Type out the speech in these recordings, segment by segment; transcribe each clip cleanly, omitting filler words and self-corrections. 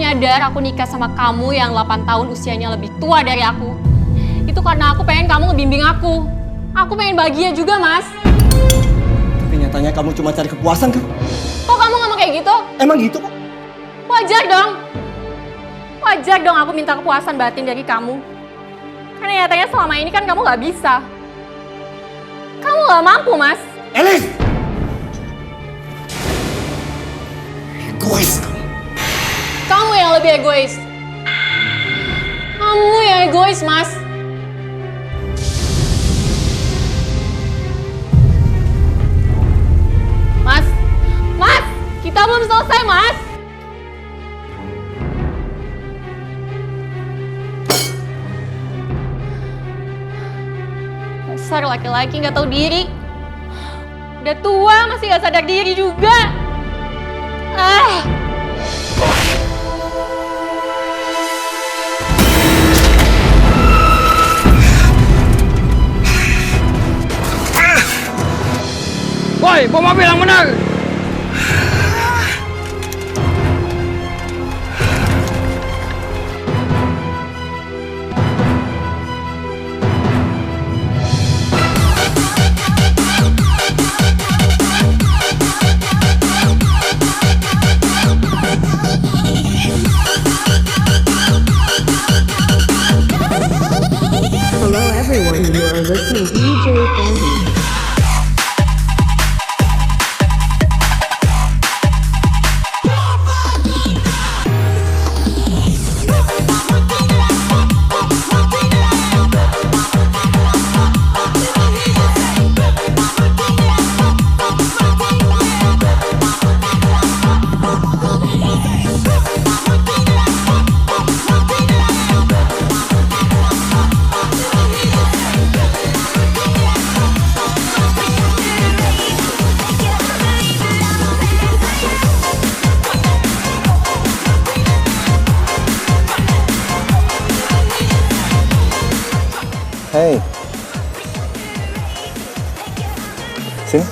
nyadar aku nikah sama kamu yang 8 tahun usianya lebih tua dari aku, itu karena aku pengen kamu ngebimbing aku. Aku pengen bahagia juga, Mas. Tapi nyatanya kamu cuma cari kepuasan kan? Kok kamu ngomong kayak gitu? Emang gitu kok? Wajar dong. Wajar dong aku minta kepuasan batin dari kamu. Karena nyatanya selama ini kan kamu gak bisa. Kamu gak mampu, Mas. Elis! Egois kamu. Kamu yang lebih egois. Kamu yang egois, Mas. Mas, Mas, kita belum selesai, Mas. Dasar laki-laki nggak tahu diri. Udah tua masih nggak sadar diri juga. Woi, bawa mobil yang benar. Hello everyone, you are listening to DJ Fandy. Hei. Sini.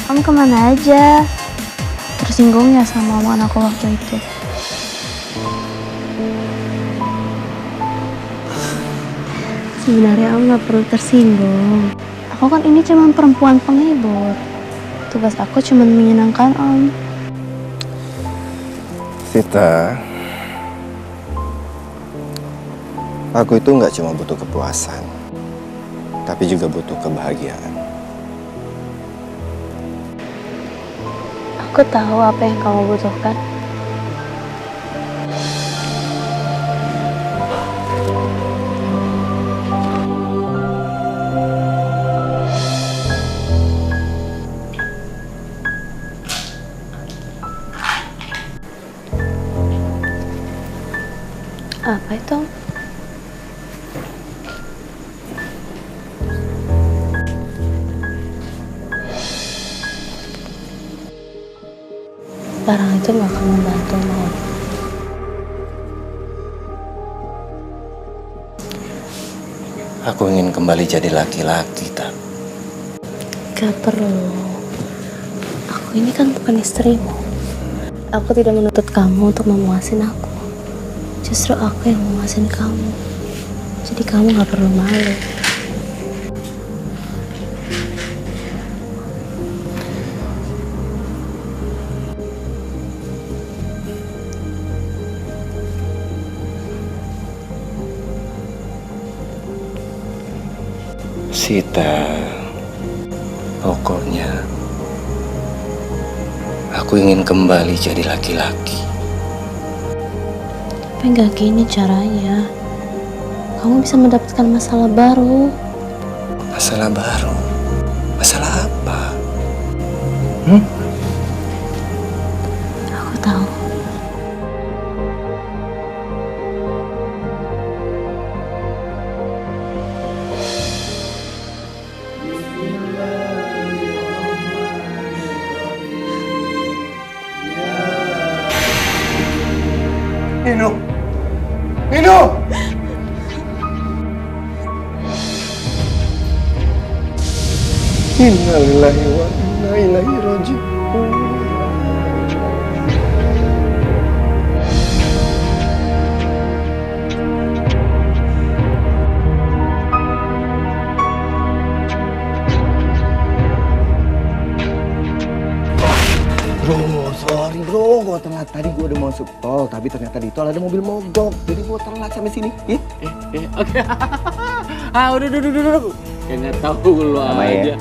Kamu kemana aja? Tersinggung ya sama omongan aku waktu itu? Sebenarnya aku gak perlu tersinggung. Aku kan ini cuma perempuan penghibur. Tugas aku cuma menyenangkan Om. Vita, aku itu nggak cuma butuh kepuasan, tapi juga butuh kebahagiaan. Aku tahu apa yang kamu butuhkan. Apa itu? Barang itu gak akan membantu Om. Aku ingin kembali jadi laki-laki, tak? Gak perlu. Aku ini kan bukan istrimu. Aku tidak menuntut kamu untuk memuasin aku. Justru aku yang memuasin kamu. Jadi kamu gak perlu malu. Sita, pokoknya aku ingin kembali jadi laki-laki. Tapi gak gini caranya. Kamu bisa mendapatkan masalah baru. Masalah baru? Masalah apa? Aku tahu. Nino! Nino! Innalillahi wa inna ilaihi raji'un. Bro, sorry bro, gue telat. Tadi gue udah masuk tol, tapi ternyata di tol ada mobil mogok. Jadi gue telat sampai sini. Oke. Udah. Kayak nggak tahu lu aja. Ya.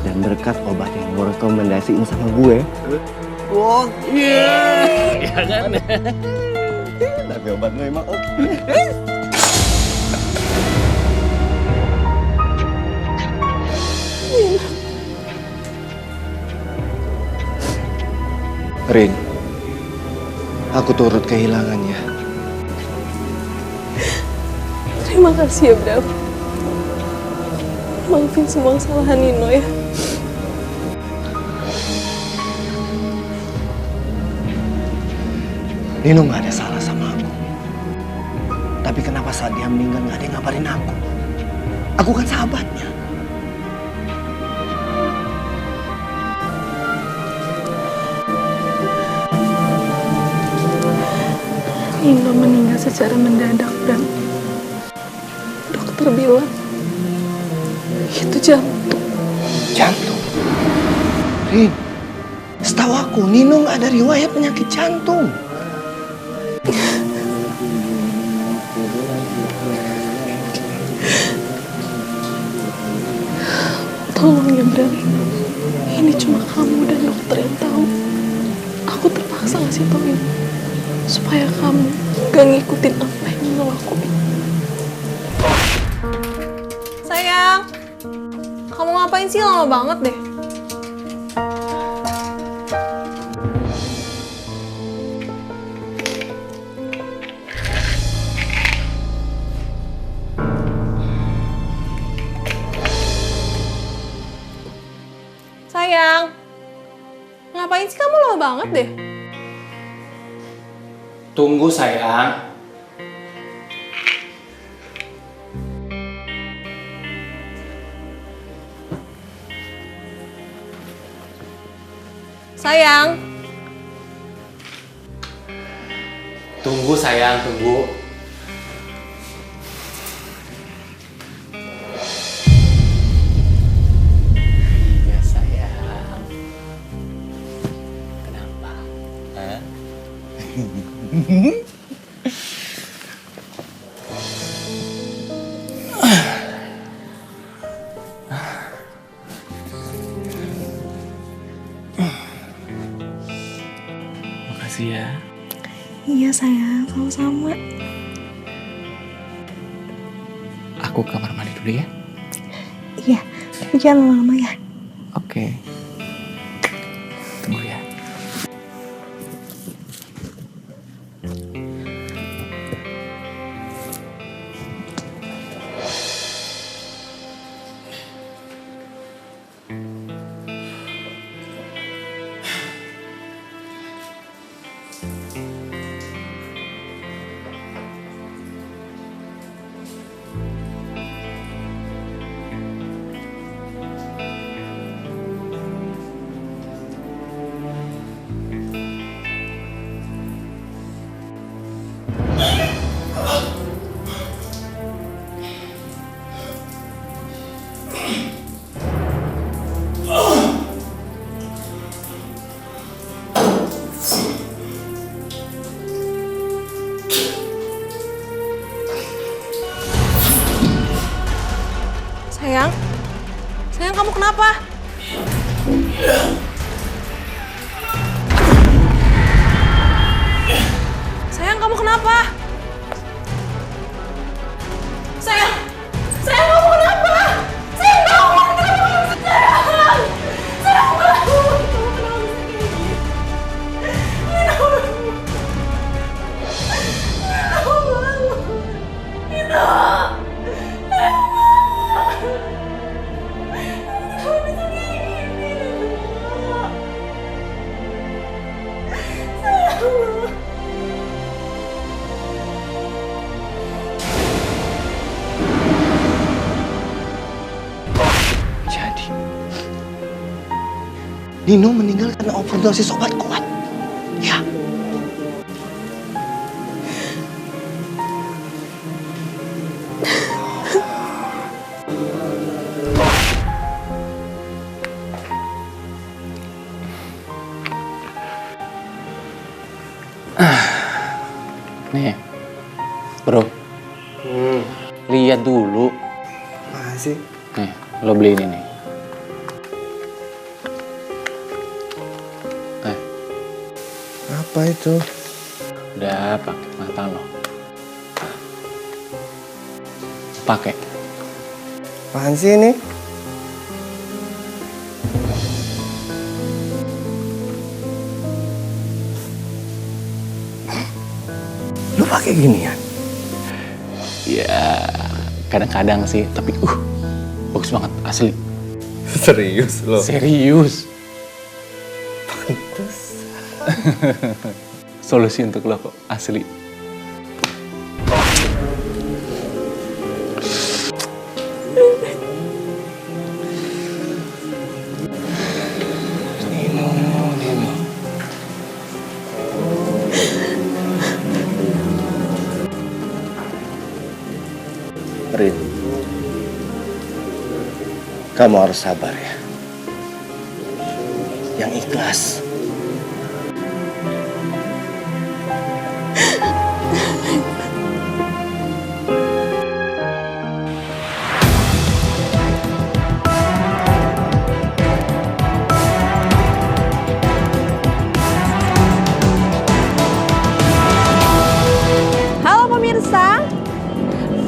Dan berkat obat yang gue rekomendasiin sama gue. Oh, Iya kan? tapi obat gue emang oke. Rin, aku turut kehilangannya. Terima kasih ya, Bram. Maafin semua kesalahan Nino ya. Nino gak ada salah sama aku. Tapi kenapa saat dia meninggal gak ada yang ngabarin aku? Aku kan sahabatnya. Nino meninggal secara mendadak, Bram. Dokter bilang itu jantung. Jantung? Rin, setahu aku Nino gak ada riwayat penyakit jantung. Tolong ya, Bram. Ini cuma kamu dan dokter yang tahu. Aku terpaksa ngasih tau ini supaya kamu gak ngikutin apa yang Nino lakuin. Sayang, kamu ngapain sih? Lama banget deh. Sayang, ngapain sih kamu lama banget deh? Tunggu sayang. Sayang, Tunggu sayang, tunggu. Iya sayang. Kenapa? Hah? Makasih ya. Iya sayang, sama-sama. Aku ke kamar mandi dulu ya. Iya, tapi jangan lama-lama ya. Oke. Tunggu ya. sayang, sayang kamu kenapa? Sayang kamu kenapa? Sayang, sayang kamu kenapa? Sayang kamu kenapa? Sayang, sayang kamu kenapa begini? Nino meninggal karena overdosis obat kuat. Ya. Nih, bro. Lihat dulu. Masih. Nih, lo beli ini nih. Apa itu? Udah pakai mata lo. Pakai. Apaan sih ini? Lu pakai ginian? Ya, kadang-kadang sih, tapi bagus banget asli. Serius lo? Serius. Solusi untuk lo kok, asli. Rin, kamu harus sabar ya. Yang ikhlas. Halo pemirsa,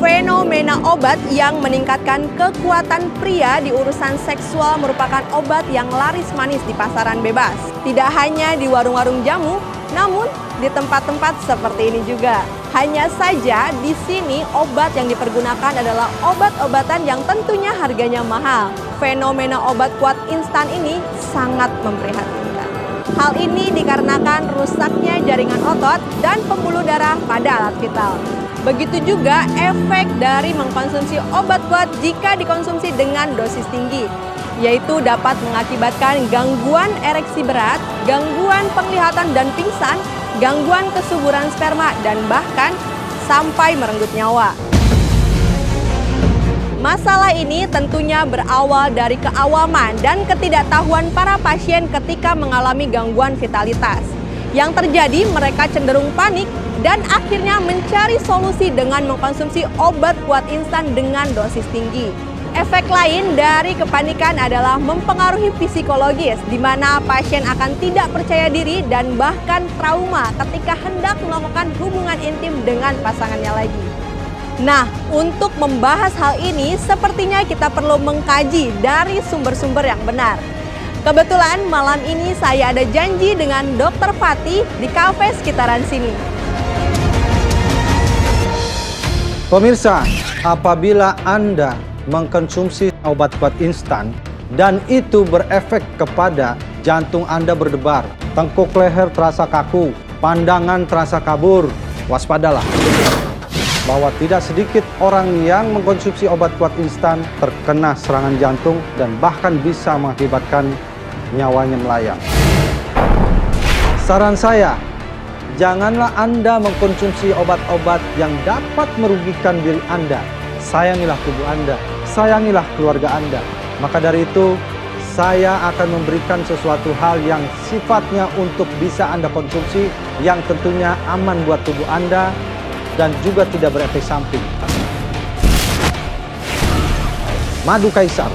fenomena obat yang meningkatkan kekuatan pria di urusan seksual merupakan obat yang laris manis di pasaran bebas. Tidak hanya di warung-warung jamu, namun di tempat-tempat seperti ini juga. Hanya saja di sini obat yang dipergunakan adalah obat-obatan yang tentunya harganya mahal. Fenomena obat kuat instan ini sangat memprihatinkan. Hal ini dikarenakan rusaknya jaringan otot dan pembuluh darah pada alat vital. Begitu juga efek dari mengkonsumsi obat kuat jika dikonsumsi dengan dosis tinggi, yaitu dapat mengakibatkan gangguan ereksi berat, gangguan penglihatan dan pingsan, gangguan kesuburan sperma, dan bahkan sampai merenggut nyawa. Masalah ini tentunya berawal dari keawaman dan ketidaktahuan para pasien ketika mengalami gangguan vitalitas. Yang terjadi, mereka cenderung panik dan akhirnya mencari solusi dengan mengkonsumsi obat kuat instan dengan dosis tinggi. Efek lain dari kepanikan adalah mempengaruhi psikologis, di mana pasien akan tidak percaya diri dan bahkan trauma ketika hendak melakukan hubungan intim dengan pasangannya lagi. Nah, untuk membahas hal ini, sepertinya kita perlu mengkaji dari sumber-sumber yang benar. Kebetulan malam ini saya ada janji dengan Dr. Fatih di kafe sekitaran sini. Pemirsa, apabila Anda mengkonsumsi obat kuat instan dan itu berefek kepada jantung Anda berdebar, tengkuk leher terasa kaku, pandangan terasa kabur, waspadalah. Bahwa tidak sedikit orang yang mengkonsumsi obat kuat instan terkena serangan jantung dan bahkan bisa mengakibatkan nyawanya melayang. Saran saya, janganlah Anda mengkonsumsi obat-obat yang dapat merugikan diri Anda. Sayangilah tubuh Anda, sayangilah keluarga Anda. Maka dari itu, saya akan memberikan sesuatu hal yang sifatnya untuk bisa Anda konsumsi, yang tentunya aman buat tubuh Anda dan juga tidak berefek samping. Madu Kaisar,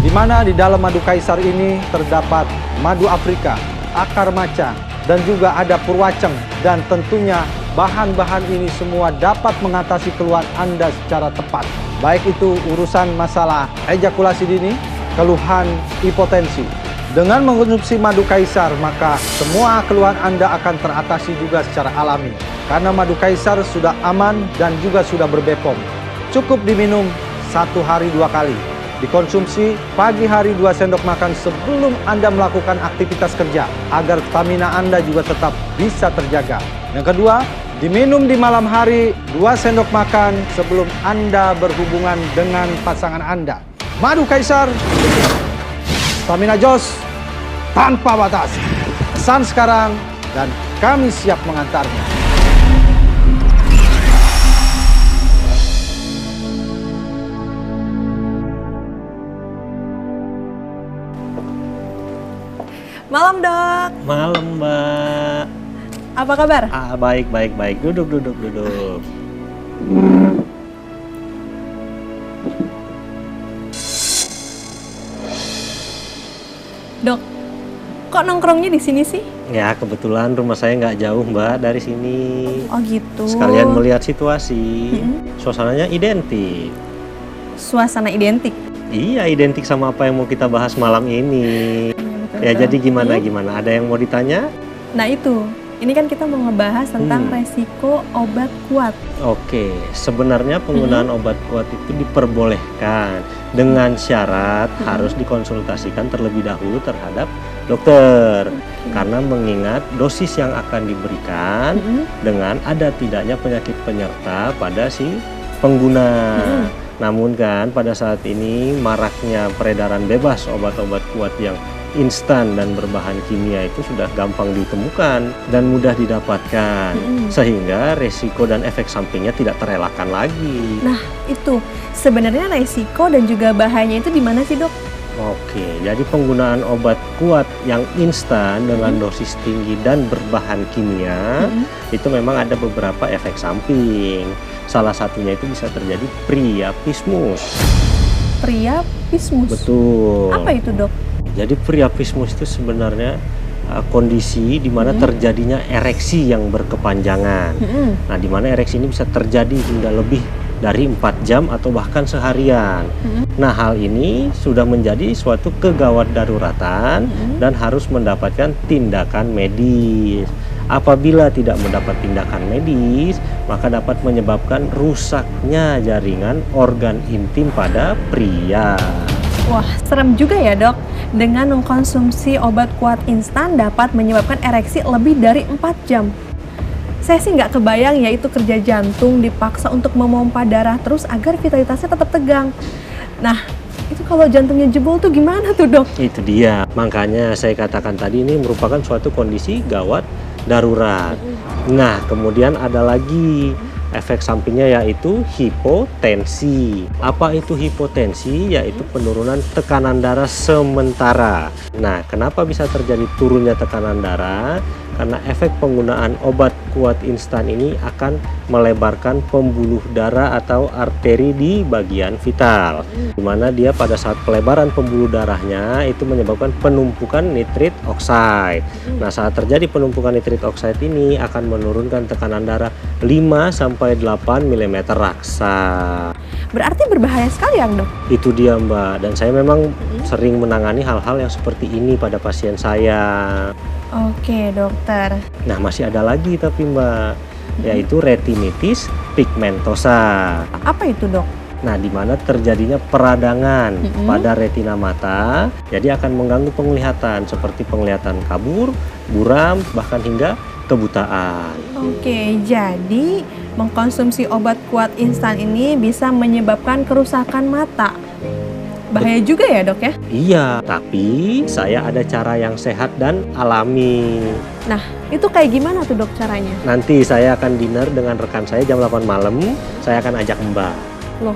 di mana di dalam madu Kaisar ini terdapat madu Afrika, akar maca, dan juga ada purwaceng, dan tentunya bahan-bahan ini semua dapat mengatasi keluhan Anda secara tepat. Baik itu urusan masalah ejakulasi dini, keluhan hipotensi. Dengan mengkonsumsi madu Kaisar, maka semua keluhan Anda akan teratasi juga secara alami. Karena madu Kaisar sudah aman dan juga sudah berbepom. Cukup diminum 1 hari 2 kali. Dikonsumsi pagi hari 2 sendok makan sebelum Anda melakukan aktivitas kerja, agar stamina Anda juga tetap bisa terjaga. Yang kedua, diminum di malam hari 2 sendok makan sebelum Anda berhubungan dengan pasangan Anda. Madu Kaisar, stamina jos, tanpa batas. Pesan sekarang dan kami siap mengantarnya. Malam dok, Malam, Mbak. apa kabar? Baik. Duduk. Dok, kok nongkrongnya di sini sih? Ya, kebetulan rumah saya nggak jauh, Mbak, dari sini. Oh gitu. Sekalian melihat situasi. Suasananya identik. Suasana identik. Iya, identik sama apa yang mau kita bahas malam ini. Ya, jadi gimana? Ada yang mau ditanya? Nah itu, ini kan kita mau ngebahas tentang resiko obat kuat. Oke, sebenarnya penggunaan obat kuat itu diperbolehkan dengan syarat harus dikonsultasikan terlebih dahulu terhadap dokter. Karena mengingat dosis yang akan diberikan dengan ada tidaknya penyakit penyerta pada si pengguna. Namun kan pada saat ini maraknya peredaran bebas obat-obat kuat yang instan dan berbahan kimia itu sudah gampang ditemukan dan mudah didapatkan, sehingga resiko dan efek sampingnya tidak terelakkan lagi. Nah itu, sebenarnya resiko dan juga bahayanya itu di mana sih dok? Oke, jadi penggunaan obat kuat yang instan dengan dosis tinggi dan berbahan kimia itu memang ada beberapa efek samping. Salah satunya itu bisa terjadi priapismus. Priapismus? Betul. Apa itu dok? Jadi priapismus itu sebenarnya kondisi di mana terjadinya ereksi yang berkepanjangan. Nah, di mana ereksi ini bisa terjadi hingga lebih dari 4 jam atau bahkan seharian. Nah, hal ini sudah menjadi suatu kegawat daruratan dan harus mendapatkan tindakan medis. Apabila tidak mendapat tindakan medis, maka dapat menyebabkan rusaknya jaringan organ intim pada pria. Wah, serem juga ya dok. Dengan mengkonsumsi obat kuat instan dapat menyebabkan ereksi lebih dari 4 jam. Saya sih nggak kebayang ya itu kerja jantung dipaksa untuk memompa darah terus agar vitalitasnya tetap tegang. Nah, itu kalau jantungnya jebol tuh gimana tuh dok? Itu dia. Makanya saya katakan tadi ini merupakan suatu kondisi gawat darurat. Nah, kemudian ada lagi efek sampingnya yaitu hipotensi. Apa itu hipotensi? Yaitu penurunan tekanan darah sementara. Nah, kenapa bisa terjadi turunnya tekanan darah? Karena efek penggunaan obat kuat instan ini akan melebarkan pembuluh darah atau arteri di bagian vital, di mana dia pada saat pelebaran pembuluh darahnya itu menyebabkan penumpukan nitrit oksida. Nah, saat terjadi penumpukan nitrit oksida ini akan menurunkan tekanan darah 5-8 mm raksa. Berarti berbahaya sekali ya dok? Itu dia Mbak, dan saya memang sering menangani hal-hal yang seperti ini pada pasien saya. Oke dokter. Nah, masih ada lagi tapi Mbak, yaitu retinitis pigmentosa. Apa itu dok? Nah, di mana terjadinya peradangan pada retina mata, jadi akan mengganggu penglihatan seperti penglihatan kabur, buram, bahkan hingga kebutaan. Oke, jadi mengkonsumsi obat kuat instan ini bisa menyebabkan kerusakan mata. Bahaya juga ya dok ya? Iya, tapi saya ada cara yang sehat dan alami. Nah, itu kayak gimana tuh dok caranya? Nanti saya akan dinner dengan rekan saya jam 8 malam, saya akan ajak Mbak. Loh,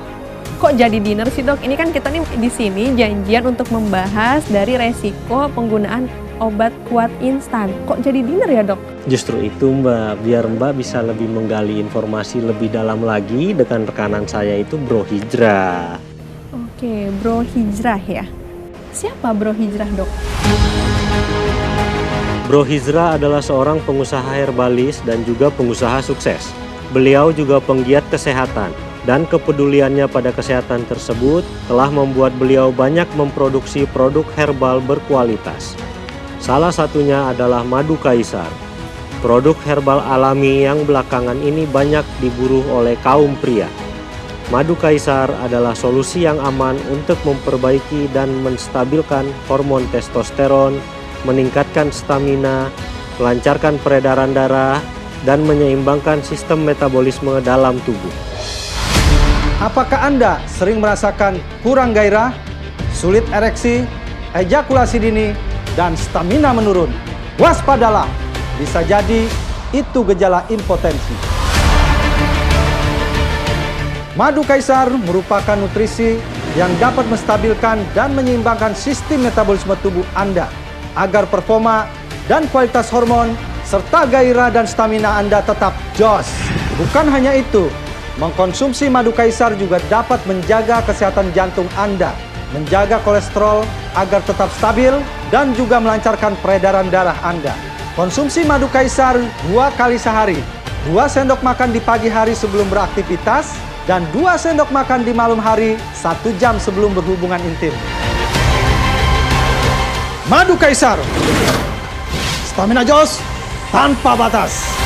kok jadi dinner sih dok? Ini kan kita nih di sini janjian untuk membahas dari resiko penggunaan obat kuat instan. Kok jadi dinner ya dok? Justru itu Mbak, biar Mbak bisa lebih menggali informasi lebih dalam lagi dengan rekanan saya itu Bro Hijrah. Oke, Bro Hijrah ya. Siapa Bro Hijrah dok? Bro Hijrah adalah seorang pengusaha herbalis dan juga pengusaha sukses. Beliau juga penggiat kesehatan. Dan kepeduliannya pada kesehatan tersebut telah membuat beliau banyak memproduksi produk herbal berkualitas. Salah satunya adalah madu kaisar. Produk herbal alami yang belakangan ini banyak diburu oleh kaum pria. Madu kaisar adalah solusi yang aman untuk memperbaiki dan menstabilkan hormon testosteron, meningkatkan stamina, melancarkan peredaran darah, dan menyeimbangkan sistem metabolisme dalam tubuh. Apakah Anda sering merasakan kurang gairah, sulit ereksi, ejakulasi dini, dan stamina menurun. Waspadalah, bisa jadi itu gejala impotensi. Madu kaisar merupakan nutrisi yang dapat menstabilkan dan menyeimbangkan sistem metabolisme tubuh Anda agar performa dan kualitas hormon serta gairah dan stamina Anda tetap jos. Bukan hanya itu, mengkonsumsi madu kaisar juga dapat menjaga kesehatan jantung Anda, menjaga kolesterol agar tetap stabil, dan juga melancarkan peredaran darah Anda. Konsumsi madu kaisar 2 kali sehari, 2 sendok makan di pagi hari sebelum beraktivitas, dan 2 sendok makan di malam hari 1 jam sebelum berhubungan intim. Madu kaisar, stamina jos tanpa batas.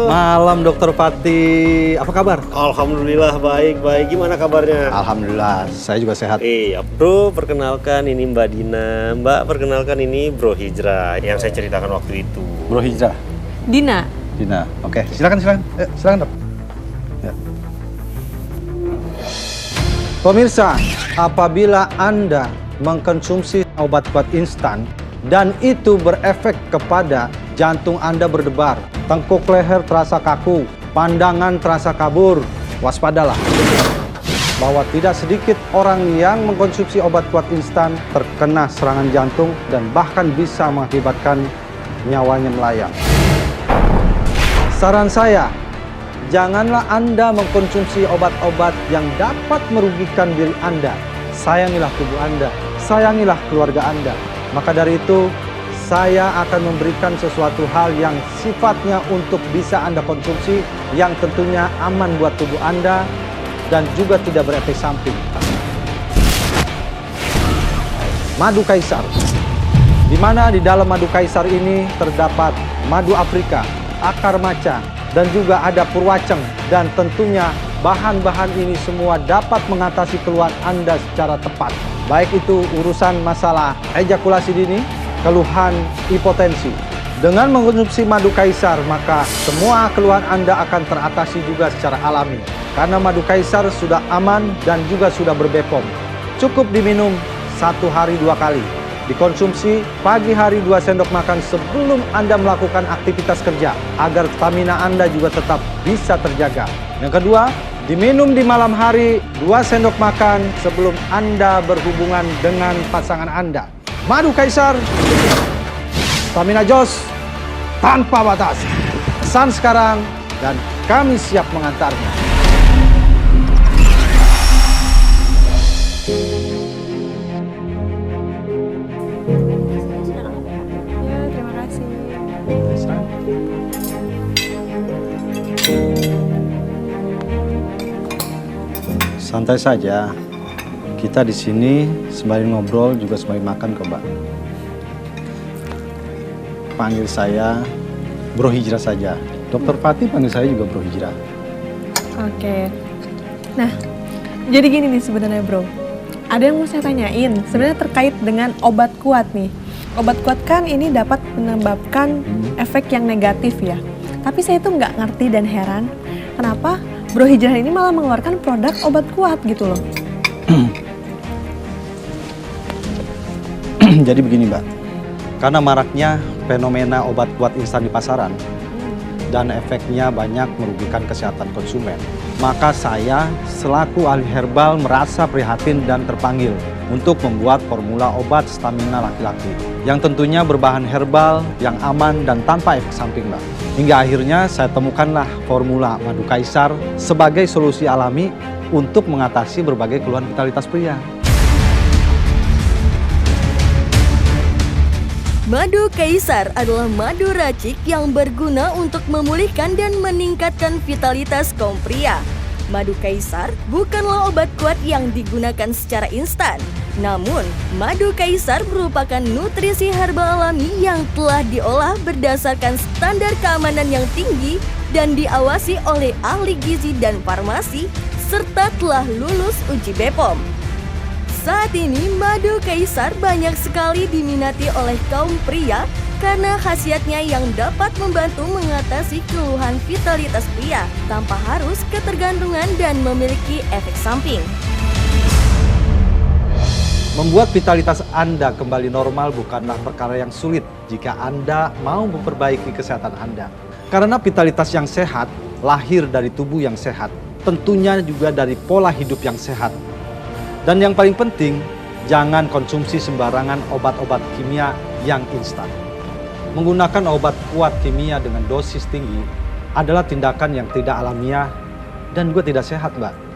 Malam Dokter Fatih, apa kabar? Alhamdulillah baik. Gimana kabarnya? Alhamdulillah, saya juga sehat. Bro, perkenalkan ini Mbak Dina. Mbak, perkenalkan ini Bro Hijrah yang saya ceritakan waktu itu. Bro Hijrah. Dina. Dina, oke. Silakan. Silakan dok. Ya. Pemirsa, apabila Anda mengkonsumsi obat-obat instan dan itu berefek kepada jantung Anda berdebar, tengkuk leher terasa kaku, pandangan terasa kabur, waspadalah. Bahwa tidak sedikit orang yang mengkonsumsi obat-obat instan terkena serangan jantung dan bahkan bisa mengakibatkan nyawanya melayang. Saran saya, janganlah Anda mengkonsumsi obat-obat yang dapat merugikan diri Anda. Sayangilah tubuh Anda, sayangilah keluarga Anda. Maka dari itu, saya akan memberikan sesuatu hal yang sifatnya untuk bisa Anda konsumsi, yang tentunya aman buat tubuh Anda dan juga tidak berefek samping. Madu kaisar, di mana di dalam madu kaisar ini terdapat madu Afrika, akar maca, dan juga ada purwaceng, dan tentunya bahan-bahan ini semua dapat mengatasi keluhan Anda secara tepat. Baik itu urusan masalah ejakulasi dini, keluhan hipotensi. Dengan mengkonsumsi madu kaisar, maka semua keluhan Anda akan teratasi juga secara alami. Karena madu kaisar sudah aman dan juga sudah berbepom. Cukup diminum 1 hari 2 kali. Dikonsumsi pagi hari 2 sendok makan sebelum Anda melakukan aktivitas kerja, agar stamina Anda juga tetap bisa terjaga. Yang kedua, diminum di malam hari 2 sendok makan sebelum Anda berhubungan dengan pasangan Anda. Madu kaisar, stamina jos tanpa batas. Pesan sekarang dan kami siap mengantarnya. Ya, terima kasih. Santai saja. Kita di sini sembari ngobrol juga sembari makan kok, Mbak. Panggil saya Bro Hijrah saja. Dokter Fatih panggil saya juga Bro Hijrah. Oke. Nah, jadi gini nih sebenarnya bro. Ada yang mau saya tanyain, sebenarnya terkait dengan obat kuat nih. Obat kuat kan ini dapat menyebabkan efek yang negatif ya. Tapi saya tuh nggak ngerti dan heran, kenapa Bro Hijrah ini malah mengeluarkan produk obat kuat gitu loh. Jadi begini Mbak, karena maraknya fenomena obat kuat instan di pasaran dan efeknya banyak merugikan kesehatan konsumen, maka saya selaku ahli herbal merasa prihatin dan terpanggil untuk membuat formula obat stamina laki-laki yang tentunya berbahan herbal, yang aman dan tanpa efek samping Mbak. Hingga akhirnya saya temukanlah formula madu kaisar sebagai solusi alami untuk mengatasi berbagai keluhan vitalitas pria. Madu kaisar adalah madu racik yang berguna untuk memulihkan dan meningkatkan vitalitas kaum pria. Madu kaisar bukanlah obat kuat yang digunakan secara instan. Namun, madu kaisar merupakan nutrisi herbal alami yang telah diolah berdasarkan standar keamanan yang tinggi dan diawasi oleh ahli gizi dan farmasi, serta telah lulus uji BPOM. Saat ini, madu kaisar banyak sekali diminati oleh kaum pria karena khasiatnya yang dapat membantu mengatasi keluhan vitalitas pria tanpa harus ketergantungan dan memiliki efek samping. Membuat vitalitas Anda kembali normal bukanlah perkara yang sulit jika Anda mau memperbaiki kesehatan Anda. Karena vitalitas yang sehat lahir dari tubuh yang sehat, tentunya juga dari pola hidup yang sehat. Dan yang paling penting, jangan konsumsi sembarangan obat-obat kimia yang instan. Menggunakan obat kuat kimia dengan dosis tinggi adalah tindakan yang tidak alamiah dan juga tidak sehat, Mbak.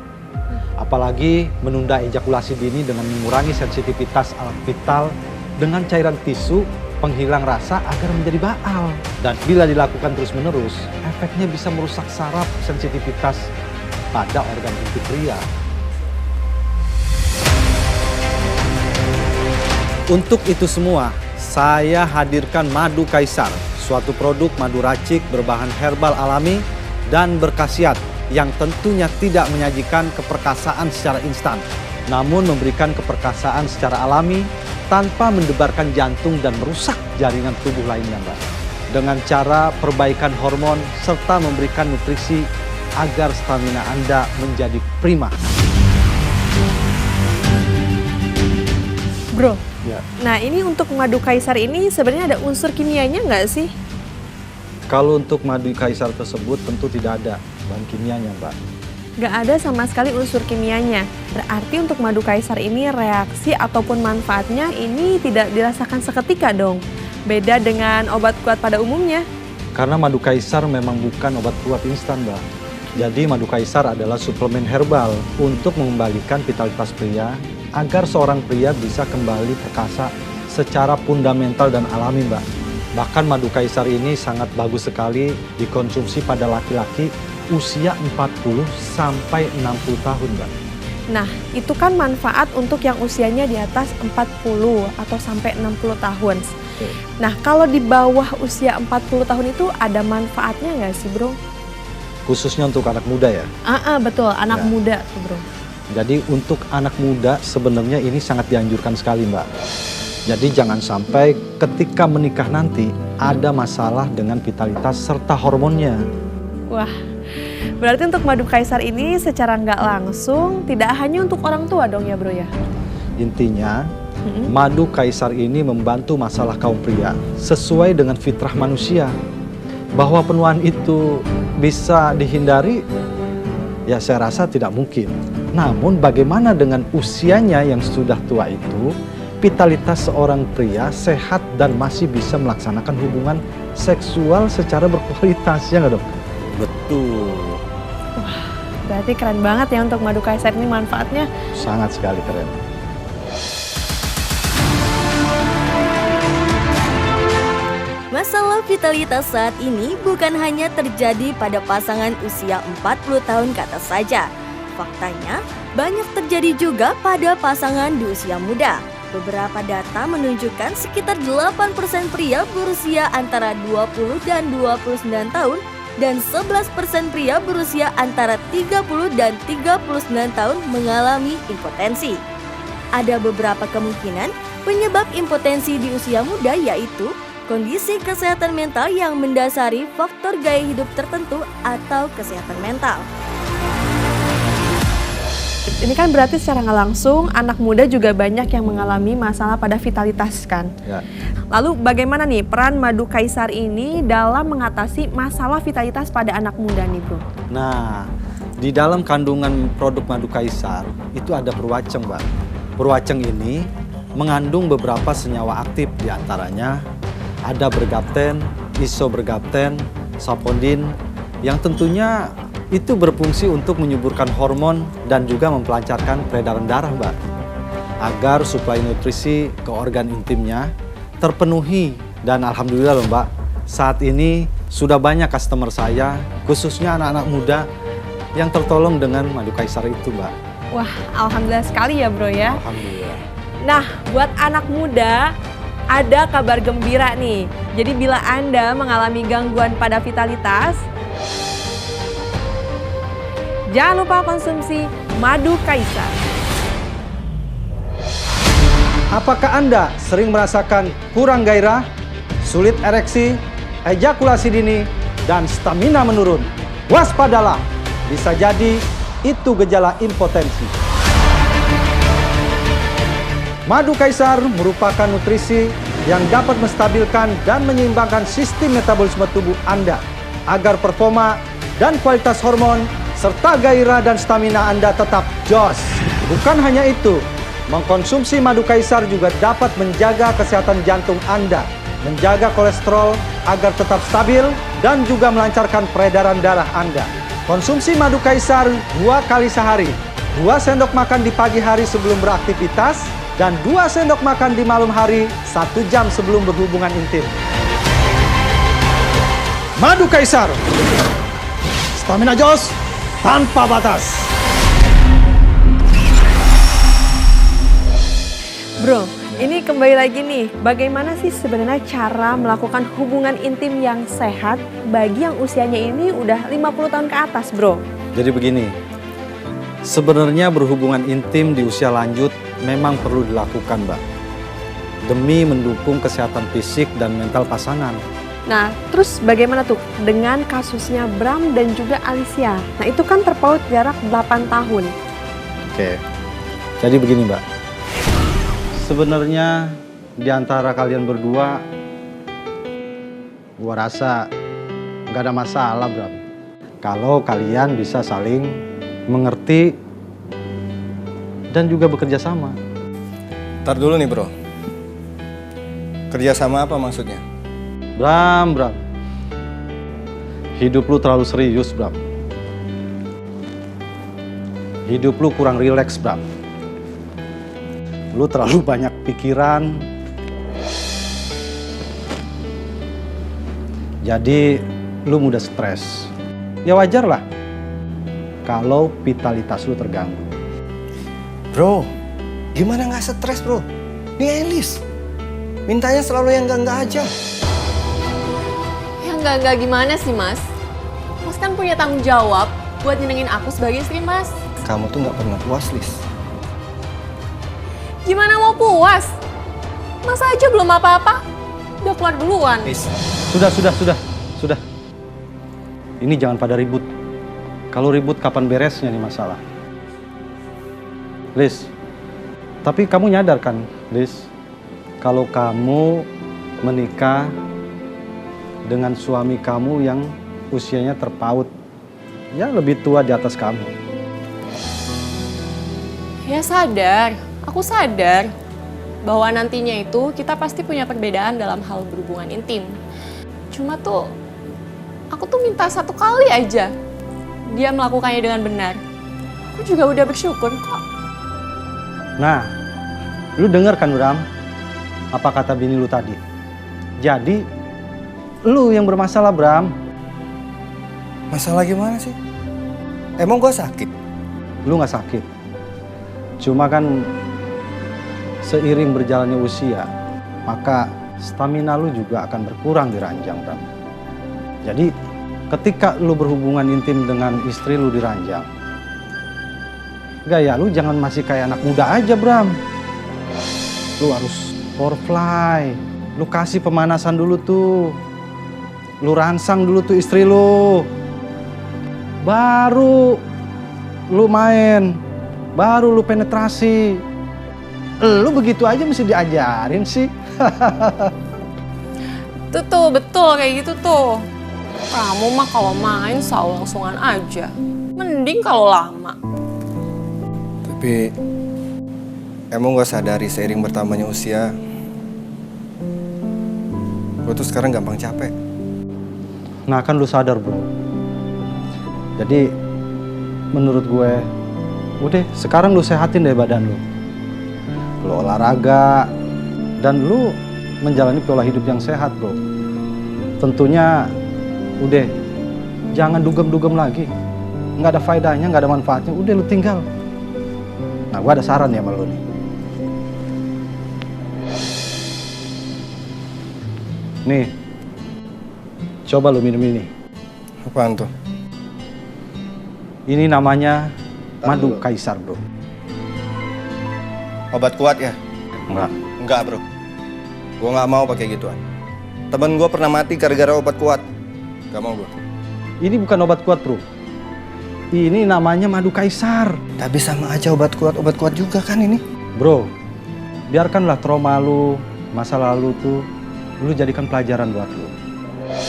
Apalagi menunda ejakulasi dini dengan mengurangi sensitivitas alat vital dengan cairan tisu penghilang rasa agar menjadi baal. Dan bila dilakukan terus-menerus, efeknya bisa merusak saraf sensitivitas pada organ inti pria. Untuk itu semua, saya hadirkan madu kaisar, suatu produk madu racik berbahan herbal alami dan berkhasiat yang tentunya tidak menyajikan keperkasaan secara instan, namun memberikan keperkasaan secara alami tanpa mendebarkan jantung dan merusak jaringan tubuh lainnya, Mbak. Dengan cara perbaikan hormon serta memberikan nutrisi agar stamina Anda menjadi prima. Bro, Ya. nah ini untuk madu kaisar ini sebenarnya ada unsur kimianya nggak sih? Kalau untuk madu kaisar tersebut tentu tidak ada bahan kimianya, Mbak. Nggak ada sama sekali unsur kimianya. Berarti untuk madu kaisar ini reaksi ataupun manfaatnya ini tidak dirasakan seketika dong. Beda dengan obat kuat pada umumnya. Karena madu kaisar memang bukan obat kuat instan, Mbak. Jadi madu kaisar adalah suplemen herbal untuk mengembalikan vitalitas pria agar seorang pria bisa kembali perkasa secara fundamental dan alami, Mbak. Bahkan madu kaisar ini sangat bagus sekali dikonsumsi pada laki-laki usia 40 sampai 60 tahun, Mbak. Nah, itu kan manfaat untuk yang usianya di atas 40 atau sampai 60 tahun. Oke. Nah, kalau di bawah usia 40 tahun itu ada manfaatnya nggak sih, Bro? Khususnya untuk anak muda ya. Betul, anak Ya. muda tuh, Bro. Jadi untuk anak muda sebenarnya ini sangat dianjurkan sekali, Mbak. Jadi jangan sampai ketika menikah nanti ada masalah dengan vitalitas serta hormonnya. Wah, berarti untuk madu kaisar ini secara nggak langsung tidak hanya untuk orang tua dong ya, Bro ya? Intinya, madu kaisar ini membantu masalah kaum pria sesuai dengan fitrah manusia. Bahwa penuaan itu bisa dihindari, ya saya rasa tidak mungkin. Namun bagaimana dengan usianya yang sudah tua itu, vitalitas seorang pria sehat dan masih bisa melaksanakan hubungan seksual secara berkualitas, ya nggak dok? Betul. Berarti keren banget ya untuk madu kaisar ini manfaatnya. Sangat sekali keren. Masalah vitalitas saat ini bukan hanya terjadi pada pasangan usia 40 tahun ke atas saja. Faktanya, banyak terjadi juga pada pasangan di usia muda. Beberapa data menunjukkan sekitar 8% pria berusia antara 20 dan 29 tahun dan 11% pria berusia antara 30 dan 39 tahun mengalami impotensi. Ada beberapa kemungkinan penyebab impotensi di usia muda, yaitu kondisi kesehatan mental yang mendasari faktor gaya hidup tertentu atau kesehatan mental. Ini kan berarti secara nggak langsung anak muda juga banyak yang mengalami masalah pada vitalitas kan? Ya. Lalu bagaimana nih peran madu kaisar ini dalam mengatasi masalah vitalitas pada anak muda nih bro? Nah, di dalam kandungan produk madu kaisar itu ada perwaceng, Mbak. Perwaceng ini mengandung beberapa senyawa aktif, diantaranya ada bergapten, isobergapten, sapondin, yang tentunya itu berfungsi untuk menyuburkan hormon dan juga mempelancarkan peredaran darah, Mbak. Agar suplai nutrisi ke organ intimnya terpenuhi. Dan alhamdulillah loh, Mbak, saat ini sudah banyak customer saya, khususnya anak-anak muda, yang tertolong dengan madu kaisar itu, Mbak. Wah, alhamdulillah sekali ya bro ya. Alhamdulillah. Nah, buat anak muda, ada kabar gembira nih. Jadi bila Anda mengalami gangguan pada vitalitas, jangan lupa konsumsi madu kaisar. Apakah Anda sering merasakan kurang gairah, sulit ereksi, ejakulasi dini, dan stamina menurun? Waspadalah, bisa jadi itu gejala impotensi. Madu kaisar merupakan nutrisi yang dapat menstabilkan dan menyeimbangkan sistem metabolisme tubuh Anda agar performa dan kualitas hormon serta gairah dan stamina Anda tetap jos. Bukan hanya itu, mengkonsumsi madu kaisar juga dapat menjaga kesehatan jantung Anda, menjaga kolesterol agar tetap stabil, dan juga melancarkan peredaran darah Anda. Konsumsi madu kaisar 2 kali sehari, 2 sendok makan di pagi hari sebelum beraktivitas, dan 2 sendok makan di malam hari 1 jam sebelum berhubungan intim. Madu kaisar, stamina jos tanpa batas. Bro, ini kembali lagi nih, bagaimana sih sebenarnya cara melakukan hubungan intim yang sehat bagi yang usianya ini udah 50 tahun ke atas, bro? Jadi begini, sebenarnya berhubungan intim di usia lanjut memang perlu dilakukan, Mbak, demi mendukung kesehatan fisik dan mental pasangan. Nah, terus bagaimana tuh dengan kasusnya Bram dan juga Alicia? Nah, itu kan terpaut jarak 8 tahun. Oke, jadi begini, Mbak. Sebenarnya di antara kalian berdua, gua rasa nggak ada masalah, Bram. Kalau kalian bisa saling mengerti dan juga bekerja sama. Ntar dulu nih bro, kerja sama apa maksudnya? Bram, hidup lu terlalu serius, Bram. Hidup lu kurang rileks, Bram. Lu terlalu banyak pikiran. Jadi lu mudah stres. Ya wajar lah kalau vitalitas lu terganggu. Bro, gimana nggak stres bro? Ini Elis, mintanya selalu yang enggak aja. Ya enggak gimana sih mas? Mas kan punya tanggung jawab buat nyenengin aku sebagai istri mas. Kamu tuh nggak pernah puas, Lis. Gimana mau puas? Masa aja belum apa-apa, udah keluar duluan. Lis. Sudah. Ini jangan pada ribut. Kalau ribut kapan beresnya nih masalah? Lis, tapi kamu nyadar kan, Lis, kalau kamu menikah dengan suami kamu yang usianya terpaut, ya lebih tua di atas kamu. Ya sadar, aku sadar bahwa nantinya itu kita pasti punya perbedaan dalam hal berhubungan intim. Cuma tuh, aku tuh minta 1 kali aja dia melakukannya dengan benar. Aku juga udah bersyukur kok. Nah, lu denger kan, Bram? Apa kata bini lu tadi? Jadi, lu yang bermasalah, Bram. Masalah gimana sih? Emang gua sakit? Lu nggak sakit. Cuma kan seiring berjalannya usia, maka stamina lu juga akan berkurang di ranjang, Bram. Jadi, ketika lu berhubungan intim dengan istri lu di ranjang, gaya lu jangan masih kayak anak muda aja, Bram. Lu harus foreplay. Lu kasih pemanasan dulu tuh. Lu rangsang dulu tuh istri lu. Baru lu main. Baru lu penetrasi. Lu begitu aja mesti diajarin sih. Tuh, betul kayak gitu tuh. Kamu mah kalau main selalu langsungan aja. Mending kalau lama. Tapi emang gue sadari seiring bertambahnya usia, gue tuh sekarang gampang capek. Nah kan lu sadar bro. Jadi menurut gue, udah sekarang lu sehatin deh badan lu. Lu olahraga dan lu menjalani pola hidup yang sehat bro. Tentunya udah jangan dugem-dugem lagi. Nggak ada faedahnya, nggak ada manfaatnya. Udah lu tinggal. Nah gue ada saran ya sama lu nih. Nih, coba lu minum ini. Apaan tuh? Ini namanya madu kaisar bro. Obat kuat ya? Enggak. Enggak bro. Gue nggak mau pakai gituan. Temen gue pernah mati gara-gara obat kuat. Gak mau gue. Ini bukan obat kuat bro. Ini namanya madu kaisar. Tapi sama aja obat kuat juga kan ini. Bro, biarkanlah trauma lu, masa lalu tuh, lu jadikan pelajaran buat lu.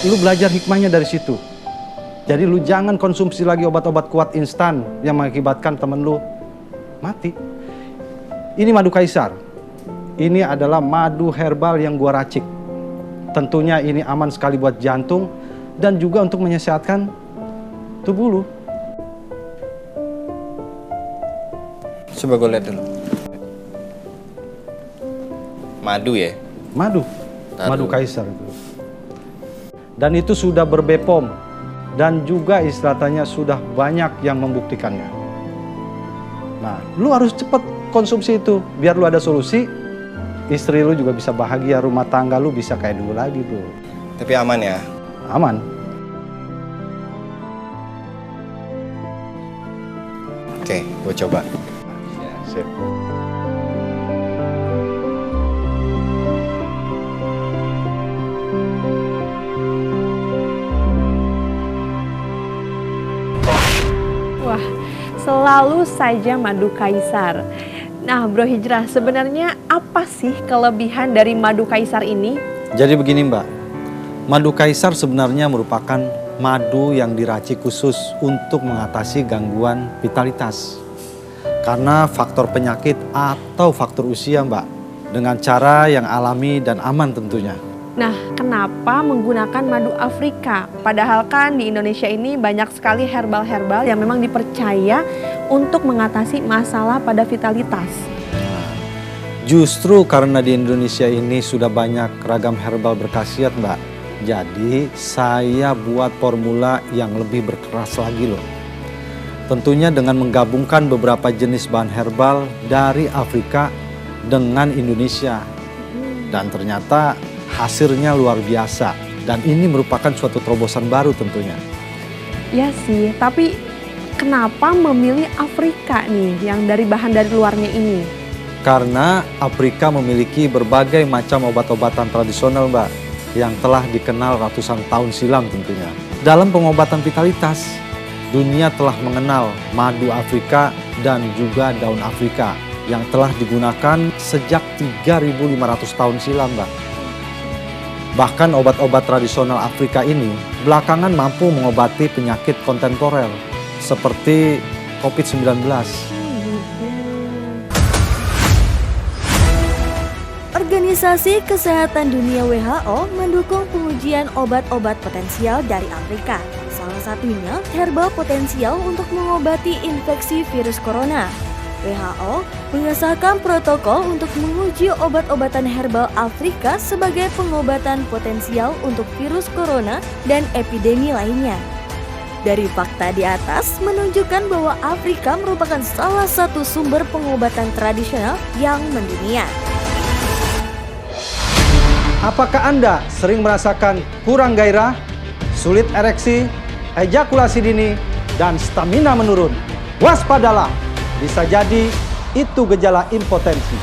Lu belajar hikmahnya dari situ. Jadi lu jangan konsumsi lagi obat-obat kuat instan yang mengakibatkan temen lu mati. Ini madu kaisar. Ini adalah madu herbal yang gua racik. Tentunya ini aman sekali buat jantung dan juga untuk menyehatkan tubuh lu. Coba gue lihat dulu. Madu ya? Madu kaisar itu. Dan itu sudah ber-BPOM dan juga istilahnya sudah banyak yang membuktikannya. Nah, lu harus cepat konsumsi itu biar lu ada solusi, istri lu juga bisa bahagia, rumah tangga lu bisa kayak dulu lagi, bro. Tapi aman ya? Aman. Oke, gue coba. Sip. Wah, selalu saja madu kaisar. Nah, Bro Hijrah, sebenarnya apa sih kelebihan dari madu kaisar ini? Jadi begini Mbak, madu kaisar sebenarnya merupakan madu yang diracik khusus untuk mengatasi gangguan vitalitas. Karena faktor penyakit atau faktor usia Mbak, dengan cara yang alami dan aman tentunya. Nah, kenapa menggunakan madu Afrika? Padahal kan di Indonesia ini banyak sekali herbal-herbal yang memang dipercaya untuk mengatasi masalah pada vitalitas. Justru karena di Indonesia ini sudah banyak ragam herbal berkhasiat Mbak. Jadi saya buat formula yang lebih berkeras lagi loh. Tentunya dengan menggabungkan beberapa jenis bahan herbal dari Afrika dengan Indonesia. Dan ternyata hasilnya luar biasa. Dan ini merupakan suatu terobosan baru tentunya. Ya sih, tapi kenapa memilih Afrika nih yang dari bahan dari luarnya ini? Karena Afrika memiliki berbagai macam obat-obatan tradisional Mbak, yang telah dikenal ratusan tahun silam tentunya. Dalam pengobatan vitalitas, dunia telah mengenal madu Afrika dan juga daun Afrika yang telah digunakan sejak 3.500 tahun silam Mbak. Bahkan obat-obat tradisional Afrika ini belakangan mampu mengobati penyakit kontemporer seperti COVID-19. Organisasi Kesehatan Dunia WHO mendukung pengujian obat-obat potensial dari Afrika. Salah satunya herbal potensial untuk mengobati infeksi virus corona. WHO mengesahkan protokol untuk menguji obat-obatan herbal Afrika sebagai pengobatan potensial untuk virus corona dan epidemi lainnya. Dari fakta di atas menunjukkan bahwa Afrika merupakan salah satu sumber pengobatan tradisional yang mendunia. Apakah Anda sering merasakan kurang gairah, sulit ereksi, ejakulasi dini, dan stamina menurun. Waspadalah, bisa jadi itu gejala impotensi.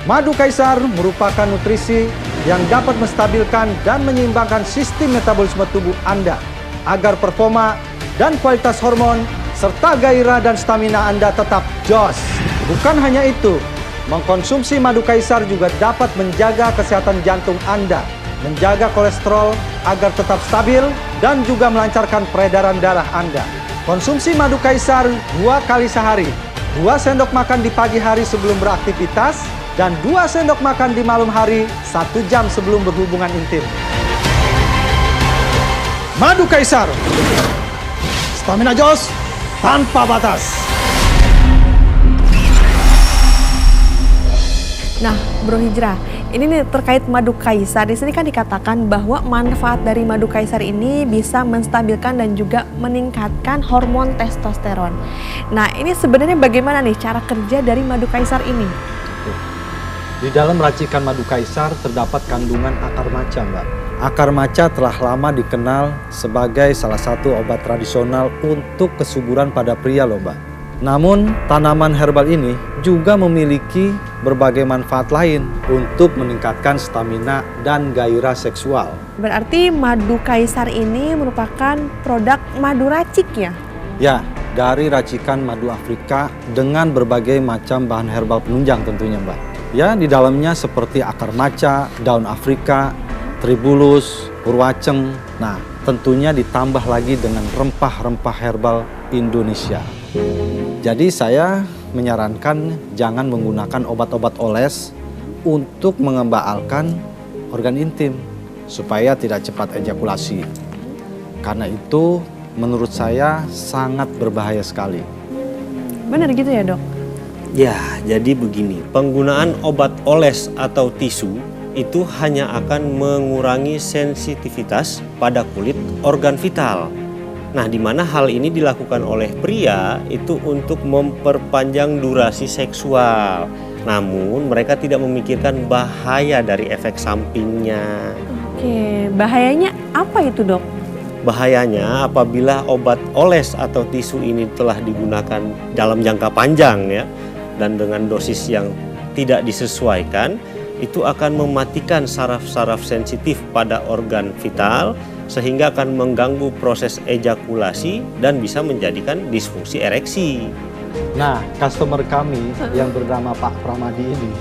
Madu kaisar merupakan nutrisi yang dapat menstabilkan dan menyeimbangkan sistem metabolisme tubuh Anda agar performa dan kualitas hormon serta gairah dan stamina Anda tetap jos. Bukan hanya itu, mengkonsumsi madu kaisar juga dapat menjaga kesehatan jantung Anda, menjaga kolesterol agar tetap stabil, dan juga melancarkan peredaran darah Anda. Konsumsi madu kaisar 2 kali sehari, 2 sendok makan di pagi hari sebelum beraktivitas, dan 2 sendok makan di malam hari 1 jam sebelum berhubungan intim. Madu kaisar, stamina jos tanpa batas. Nah, Bro Hijrah, ini nih terkait madu kaisar. Di sini kan dikatakan bahwa manfaat dari madu kaisar ini bisa menstabilkan dan juga meningkatkan hormon testosteron. Nah, ini sebenarnya bagaimana nih cara kerja dari madu kaisar ini? Di dalam racikan madu kaisar terdapat kandungan akar maca, Mbak. Akar maca telah lama dikenal sebagai salah satu obat tradisional untuk kesuburan pada pria loh, Mbak. Namun, tanaman herbal ini juga memiliki berbagai manfaat lain untuk meningkatkan stamina dan gairah seksual. Berarti madu kaisar ini merupakan produk madu racik ya? Ya, dari racikan madu Afrika dengan berbagai macam bahan herbal penunjang tentunya, Mbak. Ya, di dalamnya seperti akar maca, daun Afrika, tribulus, purwaceng. Nah, tentunya ditambah lagi dengan rempah-rempah herbal Indonesia. Jadi saya menyarankan jangan menggunakan obat-obat oles untuk mengembaalkan organ intim supaya tidak cepat ejakulasi. Karena itu menurut saya sangat berbahaya sekali. Benar gitu ya, Dok? Ya, jadi begini, penggunaan obat oles atau tisu itu hanya akan mengurangi sensitivitas pada kulit organ vital. Nah, di mana hal ini dilakukan oleh pria itu untuk memperpanjang durasi seksual. Namun, mereka tidak memikirkan bahaya dari efek sampingnya. Oke, bahayanya apa itu, Dok? Bahayanya apabila obat oles atau tisu ini telah digunakan dalam jangka panjang ya, dan dengan dosis yang tidak disesuaikan, itu akan mematikan saraf-saraf sensitif pada organ vital sehingga akan mengganggu proses ejakulasi dan bisa menjadikan disfungsi ereksi. Nah, customer kami yang bernama Pak Pramadi ini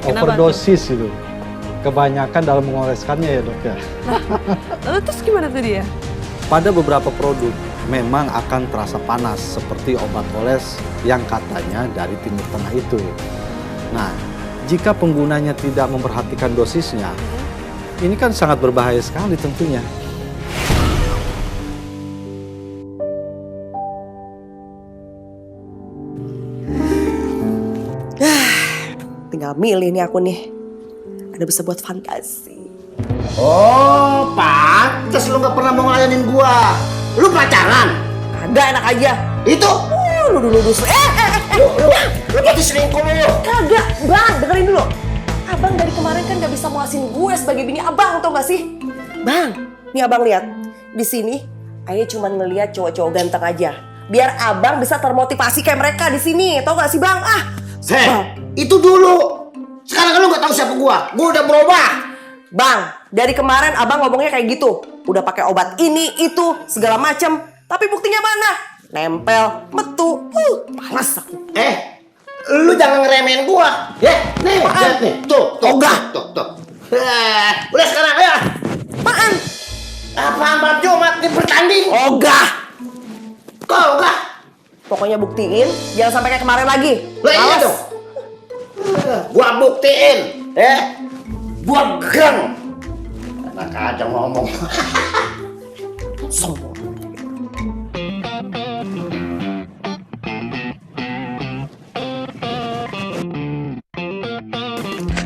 overdosis itu. Kebanyakan dalam mengoleskannya ya, Dok ya. Lalu terus gimana tuh dia? Pada beberapa produk memang akan terasa panas seperti obat oles yang katanya dari Timur Tengah itu. Nah, jika penggunanya tidak memperhatikan dosisnya, ini kan sangat berbahaya sekali tentunya. Tinggal milih nih aku nih. Ada bisa buat fantasi. Oh, pantes lu gak pernah mau ngelayanin gua. Lu pacaran? Ada enak aja. Itu? Lu dulu Lu berarti selingkuh lu. Kagak, Bang, dengerin dulu. Abang dari kemarin kan gak bisa muasin gue sebagai bini abang, tau gak sih? Bang, nih abang lihat. Di sini, Ayah cuma ngelihat cowok-cowok ganteng aja. Biar abang bisa termotivasi kayak mereka di sini, tau gak sih, Bang? Itu dulu. Sekarang kan lu gak tahu siapa gua. Gua udah berubah. Bang, dari kemarin abang ngomongnya kayak gitu. Udah pakai obat ini, itu, segala macem. Tapi buktinya mana? Nempel, metu. Males aku. Lu jangan ngeremehin gua. Ya, nih, lihat nih. Tuh. Udah sekarang, ayo. Apaan? Apaan Pak Jumat di bertanding? Ogah. Kok ogah? Pokoknya buktiin, jangan sampai kayak kemarin lagi. Lah iya dong. Gua buktiin, gua geng. Enak aja ngomong. Sombong.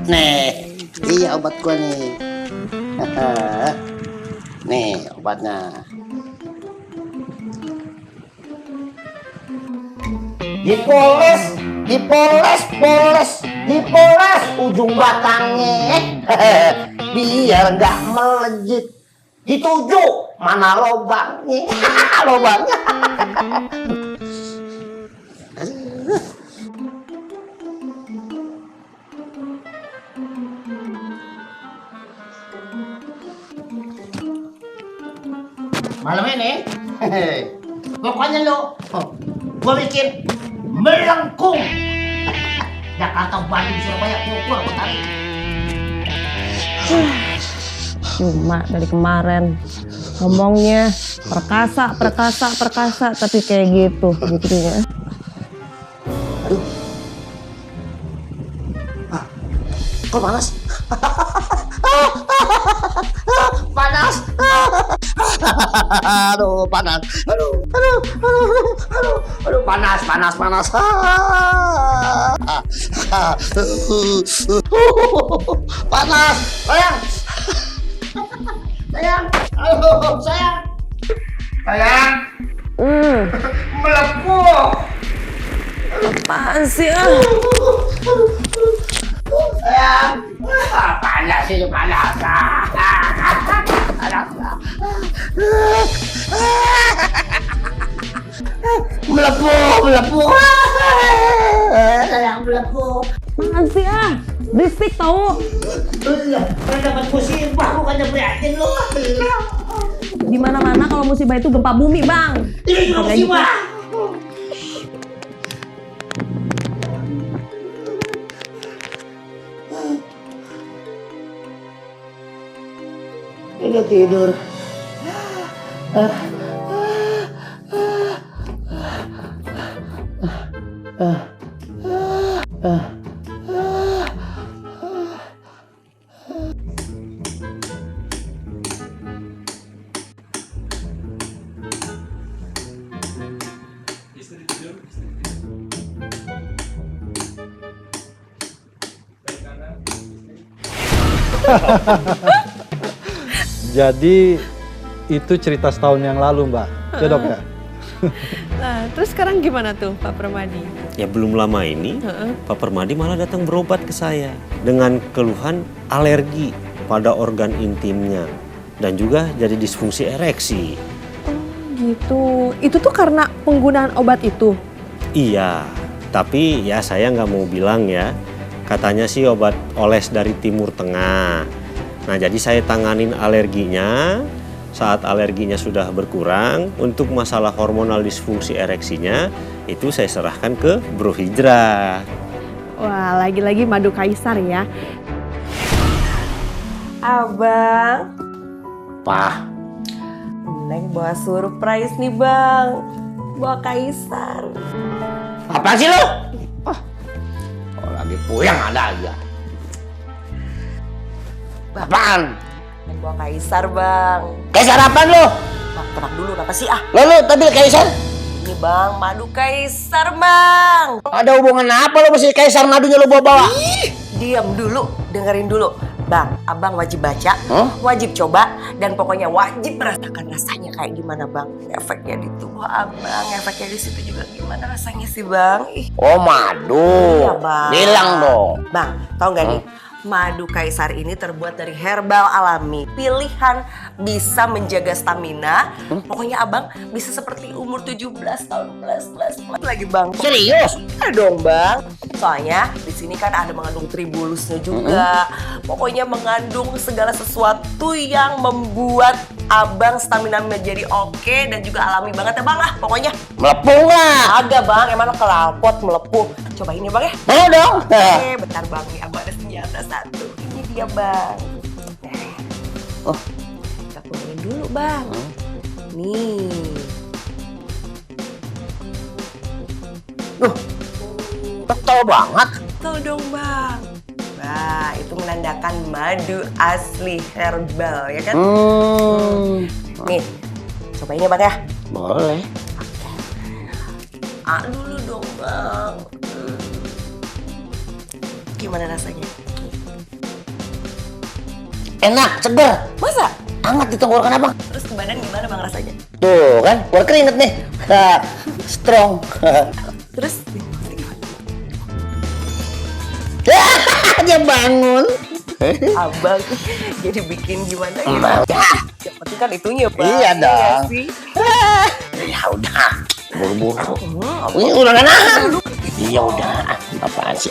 Nih, iya obat gua nih. Nih obatnya. Dipoles ujung batangnya biar nggak melejit. Dituju. Mana lobangnya? Lobangnya. Malam ini, pokoknya lo, gue bikin melengkung. Jakarta, Bandung, Surabaya, Bogor, Betawi. Cuma dari kemarin ngomongnya perkasa, tapi kayak gitu ya. Aduh. Kok panas? Panas. Aduh, panas. Aduh, panas. Panas, sayang. Aduh, sayang. Melepuh. Apaan sih Sayang. Panas ini, panas. Melepuh. Sayang, melepuh. Apaan sih berisik tau. Kan dapat musibah, bukannya prihatin lu. Di mana-mana kalau musibah itu gempa bumi, Bang. Ini juga musibah. Udah tidur. Jadi itu cerita setahun yang lalu, Mbak. Ya dok ya? Nah, terus sekarang gimana tuh Pak Permadi? Ya belum lama ini Pak Permadi malah datang berobat ke saya dengan keluhan alergi pada organ intimnya dan juga jadi disfungsi ereksi. Gitu. Itu tuh karena penggunaan obat itu? Iya, tapi ya saya nggak mau bilang ya. Katanya sih obat oles dari Timur Tengah. Nah jadi saya tanganin alerginya. Saat alerginya sudah berkurang, untuk masalah hormonal disfungsi ereksinya itu saya serahkan ke Bro Hijrah. Wah, lagi-lagi madu kaisar ya. Abang. Pah. Neng bawa surprise nih, Bang. Bawa kaisar. Apa sih lu? Oh, lagi puyeng ada aja. Apaan? Neng bawa kaisar, Bang. Kaisar apaan lu? Bang, tenang dulu, apa sih Lu tapi kaisar? Ini, Bang, madu kaisar, Bang. Ada hubungan apa lu mesti kaisar madunya lu bawa-bawa? Diam dulu, dengerin dulu. Bang, Abang wajib baca, wajib coba, dan pokoknya wajib merasakan rasanya kayak gimana, Bang. Efeknya di tubuh Abang, efeknya di situ juga gimana rasanya sih, Bang. Oh, madu. Iya, Bang. Bilang dong. Bang, tau gak nih? Madu kaisar ini terbuat dari herbal alami. Pilihan bisa menjaga stamina. Pokoknya Abang bisa seperti umur 17 tahun plus lagi, Bang. Serius? Ada dong, Bang. Soalnya di sini kan ada mengandung tribulusnya juga. Pokoknya mengandung segala sesuatu yang membuat Abang stamina menjadi oke dan juga alami banget ya, Bang. Pokoknya Melepuh lah. agak, Bang. Emang kelapot melepuh. Cobain ya, Bang ya. Mau dong. Oke, bentar, Bang. Nih aku ada senjata satu. Ini dia, Bang. Oh, kita kumpulin dulu, Bang. Nih. Betul banget. Tuh dong, Bang. Nah, itu menandakan madu asli herbal, ya kan? Nih, cobain ya, Bang ya. Boleh. Dulu dong, Bang. Gimana rasanya? Enak, seger. Masa? Hangat di tenggorokan Abang. Terus ke badan gimana, Bang, rasanya? Tuh kan, keluar keringet nih. Strong. Terus? Dia bangun. Abang jadi bikin gimana gitu. Yang penting kan itunya, Pak. Iya dong. nggak sih? Ya udah, buru-buru. Ini udah kan? Iya udah, apaan sih?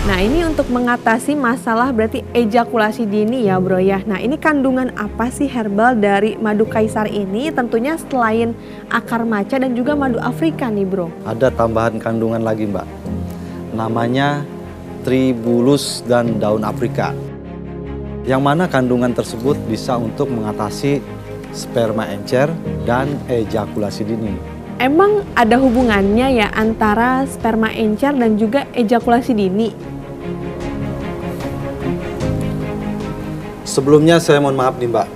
Nah, ini untuk mengatasi masalah berarti ejakulasi dini ya, Bro ya. Nah, ini kandungan apa sih herbal dari madu kaisar ini? Tentunya selain akar maca dan juga madu Afrika nih, Bro. Ada tambahan kandungan lagi, Mbak. Namanya tribulus dan daun Afrika. Yang mana kandungan tersebut bisa untuk mengatasi sperma encer dan ejakulasi dini. Emang ada hubungannya ya antara sperma encer dan juga ejakulasi dini? Sebelumnya saya mohon maaf nih, Mbak.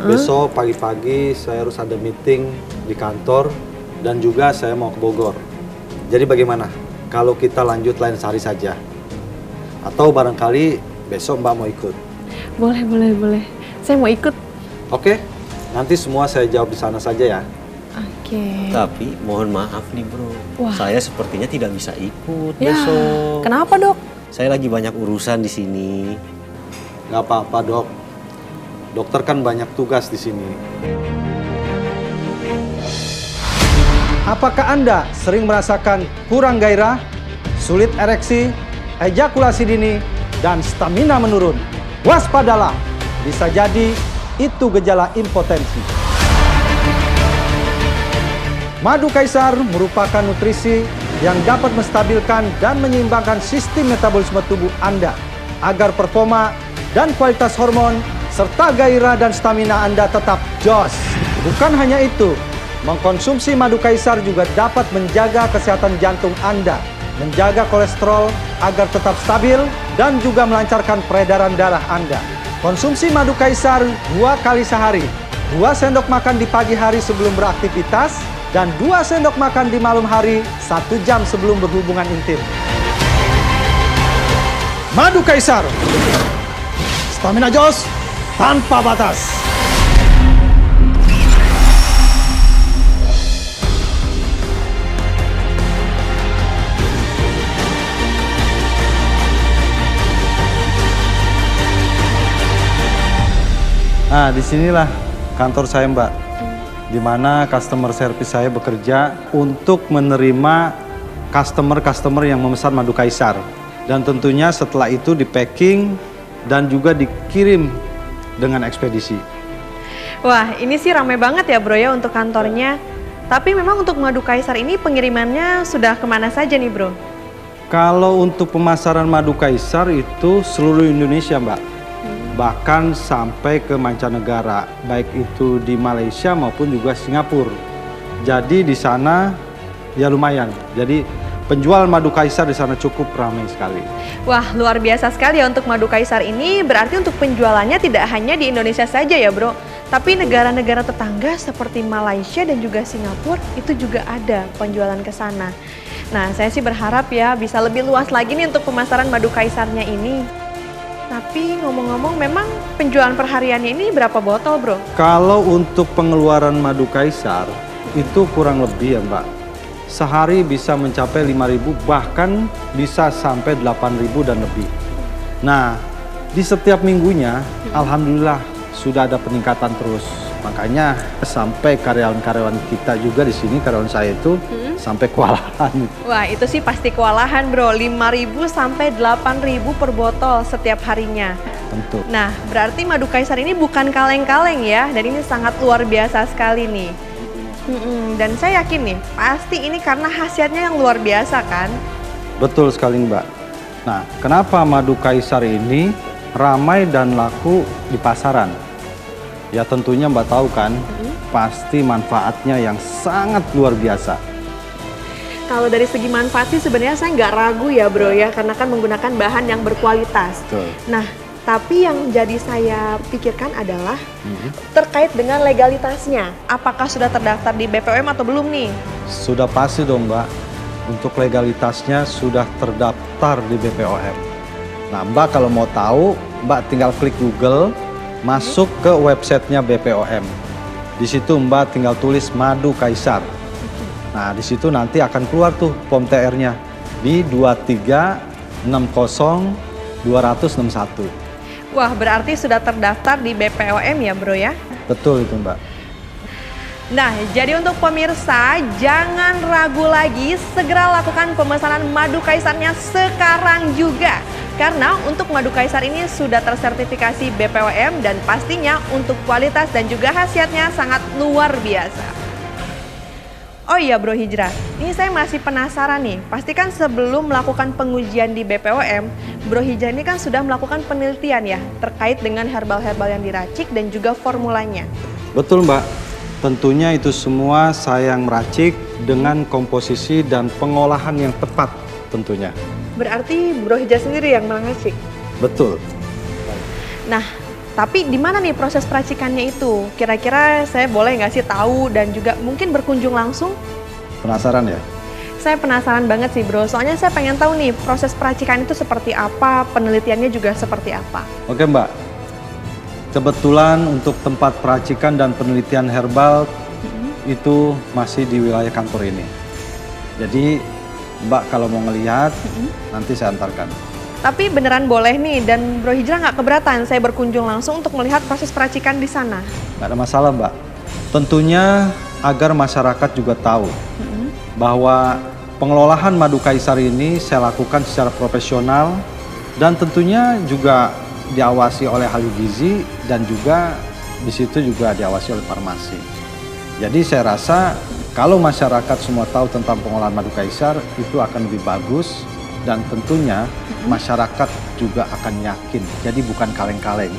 Besok pagi-pagi saya harus ada meeting di kantor dan juga saya mau ke Bogor. Jadi bagaimana kalau kita lanjut lain hari saja? Atau barangkali besok Mbak mau ikut? Boleh. Saya mau ikut. Oke, nanti semua saya jawab di sana saja ya. Oke. Tapi mohon maaf nih bro, Wah. saya sepertinya tidak bisa ikut Ya, besok. kenapa dok? Saya lagi banyak urusan di sini. Nggak apa-apa dok, dokter kan banyak tugas di sini. Apakah Anda sering merasakan kurang gairah, sulit ereksi, ejakulasi dini, dan stamina menurun? Waspadalah, bisa jadi itu gejala impotensi. Madu kaisar merupakan nutrisi yang dapat menstabilkan dan menyeimbangkan sistem metabolisme tubuh Anda agar performa dan kualitas hormon serta gairah dan stamina Anda tetap jos. Bukan hanya itu, mengkonsumsi madu kaisar juga dapat menjaga kesehatan jantung Anda, menjaga kolesterol agar tetap stabil dan juga melancarkan peredaran darah Anda. Konsumsi madu kaisar 2 kali sehari. 2 sendok makan di pagi hari sebelum beraktivitas dan 2 sendok makan di malam hari 1 jam sebelum berhubungan intim. Madu kaisar, stamina jos tanpa batas. Nah, disinilah kantor saya, Mbak. Di mana customer service saya bekerja untuk menerima customer yang memesan madu kaisar. Dan tentunya setelah itu di packing dan juga dikirim dengan ekspedisi. Wah, ini sih ramai banget ya bro ya untuk kantornya. Tapi memang untuk madu kaisar ini pengirimannya sudah kemana saja nih bro? Kalau untuk pemasaran madu kaisar itu seluruh Indonesia, Mbak. Bahkan sampai ke mancanegara, baik itu di Malaysia maupun juga Singapura. Jadi di sana ya lumayan. Jadi penjual madu kaisar di sana cukup ramai sekali. Wah, luar biasa sekali ya untuk madu kaisar ini. Berarti untuk penjualannya tidak hanya di Indonesia saja ya bro, tapi negara-negara tetangga seperti Malaysia dan juga Singapura itu juga ada penjualan ke sana. Nah, saya sih berharap ya bisa lebih luas lagi nih untuk pemasaran madu kaisarnya ini. Tapi ngomong-ngomong memang penjualan perhariannya ini berapa botol bro? Kalau untuk pengeluaran madu kaisar itu kurang lebih ya Mbak. Sehari bisa mencapai 5.000 bahkan bisa sampai 8.000 dan lebih. Nah, di setiap minggunya alhamdulillah sudah ada peningkatan terus. Makanya sampai karyawan-karyawan kita juga di sini, karyawan saya itu sampai kewalahan. Wah, itu sih pasti kewalahan bro, 5.000 sampai 8.000 per botol setiap harinya. Tentu. Nah, berarti madu kaisar ini bukan kaleng-kaleng ya, dan ini sangat luar biasa sekali nih. Dan saya yakin nih, pasti ini karena khasiatnya yang luar biasa kan? Betul sekali Mbak. Nah, kenapa madu kaisar ini ramai dan laku di pasaran? Ya tentunya Mbak tahu kan, pasti manfaatnya yang sangat luar biasa. Kalau dari segi manfaat sih sebenarnya saya nggak ragu ya bro ya, karena kan menggunakan bahan yang berkualitas. Betul. Nah, tapi yang jadi saya pikirkan adalah terkait dengan legalitasnya. Apakah sudah terdaftar di BPOM atau belum nih? Sudah pasti dong Mbak, untuk legalitasnya sudah terdaftar di BPOM. Nah Mbak kalau mau tahu, Mbak tinggal klik Google, masuk ke websitenya BPOM. Di situ Mbak tinggal tulis madu kaisar. Nah di situ nanti akan keluar tuh POM TR-nya di 23 60-261. Wah, berarti sudah terdaftar di BPOM ya bro ya? Betul itu Mbak. Nah, jadi untuk pemirsa, jangan ragu lagi, segera lakukan pemesanan madu kaisarnya sekarang juga. Karena untuk madu kaisar ini sudah tersertifikasi BPOM dan pastinya untuk kualitas dan juga khasiatnya sangat luar biasa. Oh iya Bro Hijrah, ini saya masih penasaran nih, pastikan sebelum melakukan pengujian di BPOM, Bro Hijrah ini kan sudah melakukan penelitian ya, terkait dengan herbal-herbal yang diracik dan juga formulanya. Betul Mbak, tentunya itu semua saya yang meracik dengan komposisi dan pengolahan yang tepat tentunya. Berarti Bro Hijrah sendiri yang meracik? Betul. Nah, tapi di mana nih proses peracikannya itu? Kira-kira saya boleh nggak sih tahu dan juga mungkin berkunjung langsung? Penasaran ya? Saya penasaran banget sih bro, soalnya saya pengen tahu nih proses peracikan itu seperti apa, penelitiannya juga seperti apa. Oke Mbak, kebetulan untuk tempat peracikan dan penelitian herbal itu masih di wilayah kantor ini. Jadi Mbak kalau mau ngelihat, nanti saya antarkan. Tapi beneran boleh nih, dan Bro Hijrah nggak keberatan saya berkunjung langsung untuk melihat proses peracikan di sana? Nggak ada masalah Mbak. Tentunya agar masyarakat juga tahu bahwa pengelolaan madu kaisar ini saya lakukan secara profesional dan tentunya juga diawasi oleh ahli gizi dan juga di situ juga diawasi oleh farmasi. Jadi saya rasa kalau masyarakat semua tahu tentang pengolahan madu kaisar itu akan lebih bagus dan tentunya masyarakat juga akan yakin. Jadi bukan kaleng-kaleng.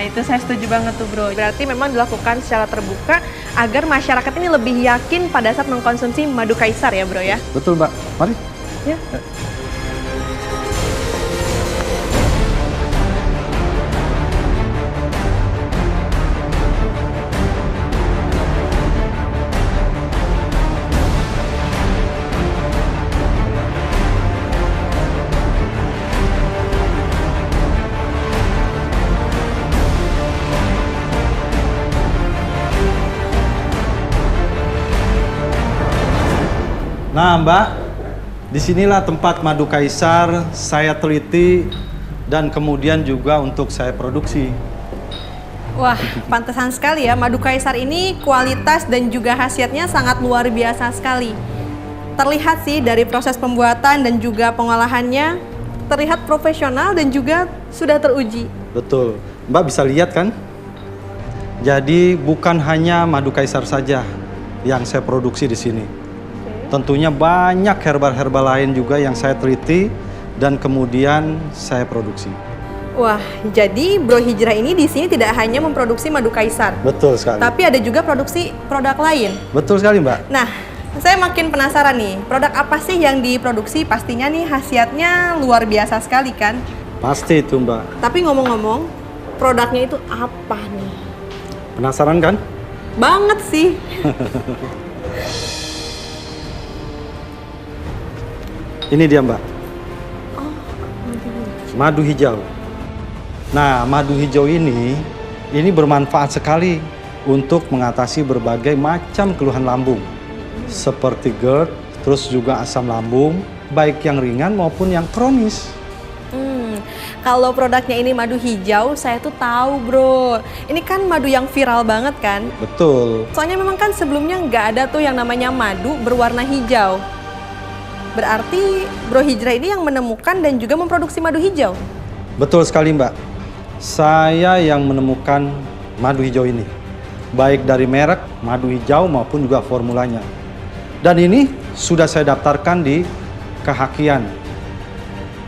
Itu saya setuju banget tuh bro. Berarti memang dilakukan secara terbuka agar masyarakat ini lebih yakin pada saat mengkonsumsi madu kaisar ya bro ya? Betul Mbak, mari. Ya. Nah Mbak, disinilah tempat madu kaisar saya teliti dan kemudian juga untuk saya produksi. Wah, pantesan sekali ya, madu kaisar ini kualitas dan juga khasiatnya sangat luar biasa sekali. Terlihat sih dari proses pembuatan dan juga pengolahannya, terlihat profesional dan juga sudah teruji. Betul, Mbak bisa lihat kan? Jadi bukan hanya madu kaisar saja yang saya produksi di sini. Tentunya banyak herbal-herbal lain juga yang saya teliti dan kemudian saya produksi. Wah, jadi Bro Hijrah ini di sini tidak hanya memproduksi madu kaisar. Betul sekali. Tapi ada juga produksi produk lain. Betul sekali Mbak. Nah, saya makin penasaran nih, produk apa sih yang diproduksi? Pastinya nih khasiatnya luar biasa sekali kan? Pasti itu Mbak. Tapi ngomong-ngomong, produknya itu apa nih? Penasaran kan? Banget sih. Ini dia Mbak. Madu hijau. Nah, madu hijau ini bermanfaat sekali untuk mengatasi berbagai macam keluhan lambung. Seperti GERD, terus juga asam lambung, baik yang ringan maupun yang kronis. Kalau produknya ini madu hijau, saya tuh tahu bro. Ini kan madu yang viral banget kan? Betul. Soalnya memang kan sebelumnya nggak ada tuh yang namanya madu berwarna hijau. Berarti Bro Hijrah ini yang menemukan dan juga memproduksi madu hijau? Betul sekali Mbak. Saya yang menemukan madu hijau ini. Baik dari merek madu hijau maupun juga formulanya. Dan ini sudah saya daftarkan di kehakian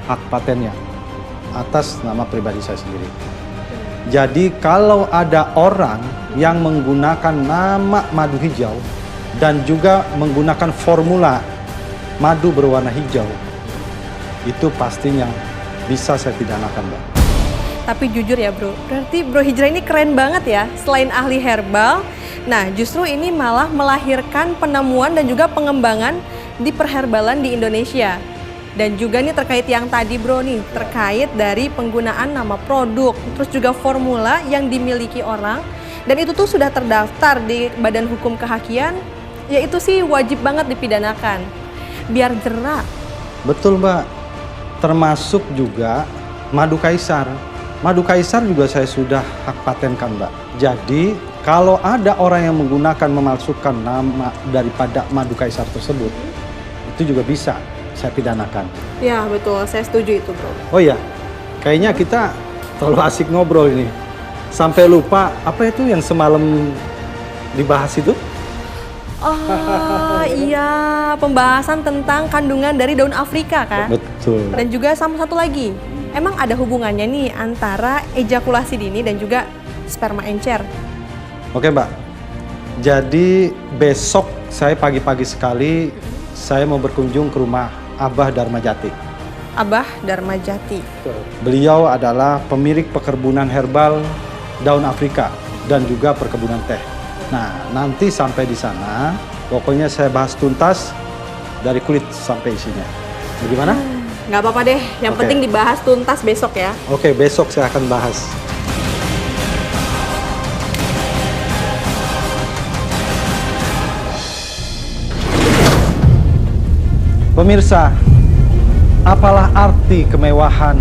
hak patennya atas nama pribadi saya sendiri. Jadi kalau ada orang yang menggunakan nama madu hijau dan juga menggunakan formula madu berwarna hijau, itu pastinya bisa saya pidanakan, Mbak. Tapi jujur ya bro, berarti Bro Hijrah ini keren banget ya. Selain ahli herbal, nah justru ini malah melahirkan penemuan dan juga pengembangan di perherbalan di Indonesia. Dan juga nih terkait yang tadi bro nih, terkait dari penggunaan nama produk, terus juga formula yang dimiliki orang. Dan itu tuh sudah terdaftar di Badan Hukum Kehakian, ya itu sih wajib banget dipidanakan. Biar jerak. Betul Mbak. termasuk juga madu kaisar. Madu kaisar juga saya sudah hak patenkan, Mbak. Jadi kalau ada orang yang menggunakan memalsukan nama daripada madu kaisar tersebut, itu juga bisa saya pidanakan. Ya betul, saya setuju itu bro. Oh iya, kayaknya kita terlalu asik ngobrol ini. Sampai lupa apa itu yang semalam dibahas itu? Oh iya, pembahasan tentang kandungan dari daun Afrika kan? Betul. Dan juga sama satu lagi, emang ada hubungannya nih antara ejakulasi dini dan juga sperma encer? Oke Mbak, jadi besok saya pagi-pagi sekali saya mau berkunjung ke rumah Abah Darmajati. Abah Darmajati. Beliau adalah pemilik perkebunan herbal daun Afrika dan juga perkebunan teh. Nah, nanti sampai di sana, pokoknya saya bahas tuntas dari kulit sampai isinya. Bagaimana? Nggak apa-apa deh, yang Oke. penting dibahas tuntas besok ya. Oke, besok saya akan bahas. Pemirsa, apalah arti kemewahan,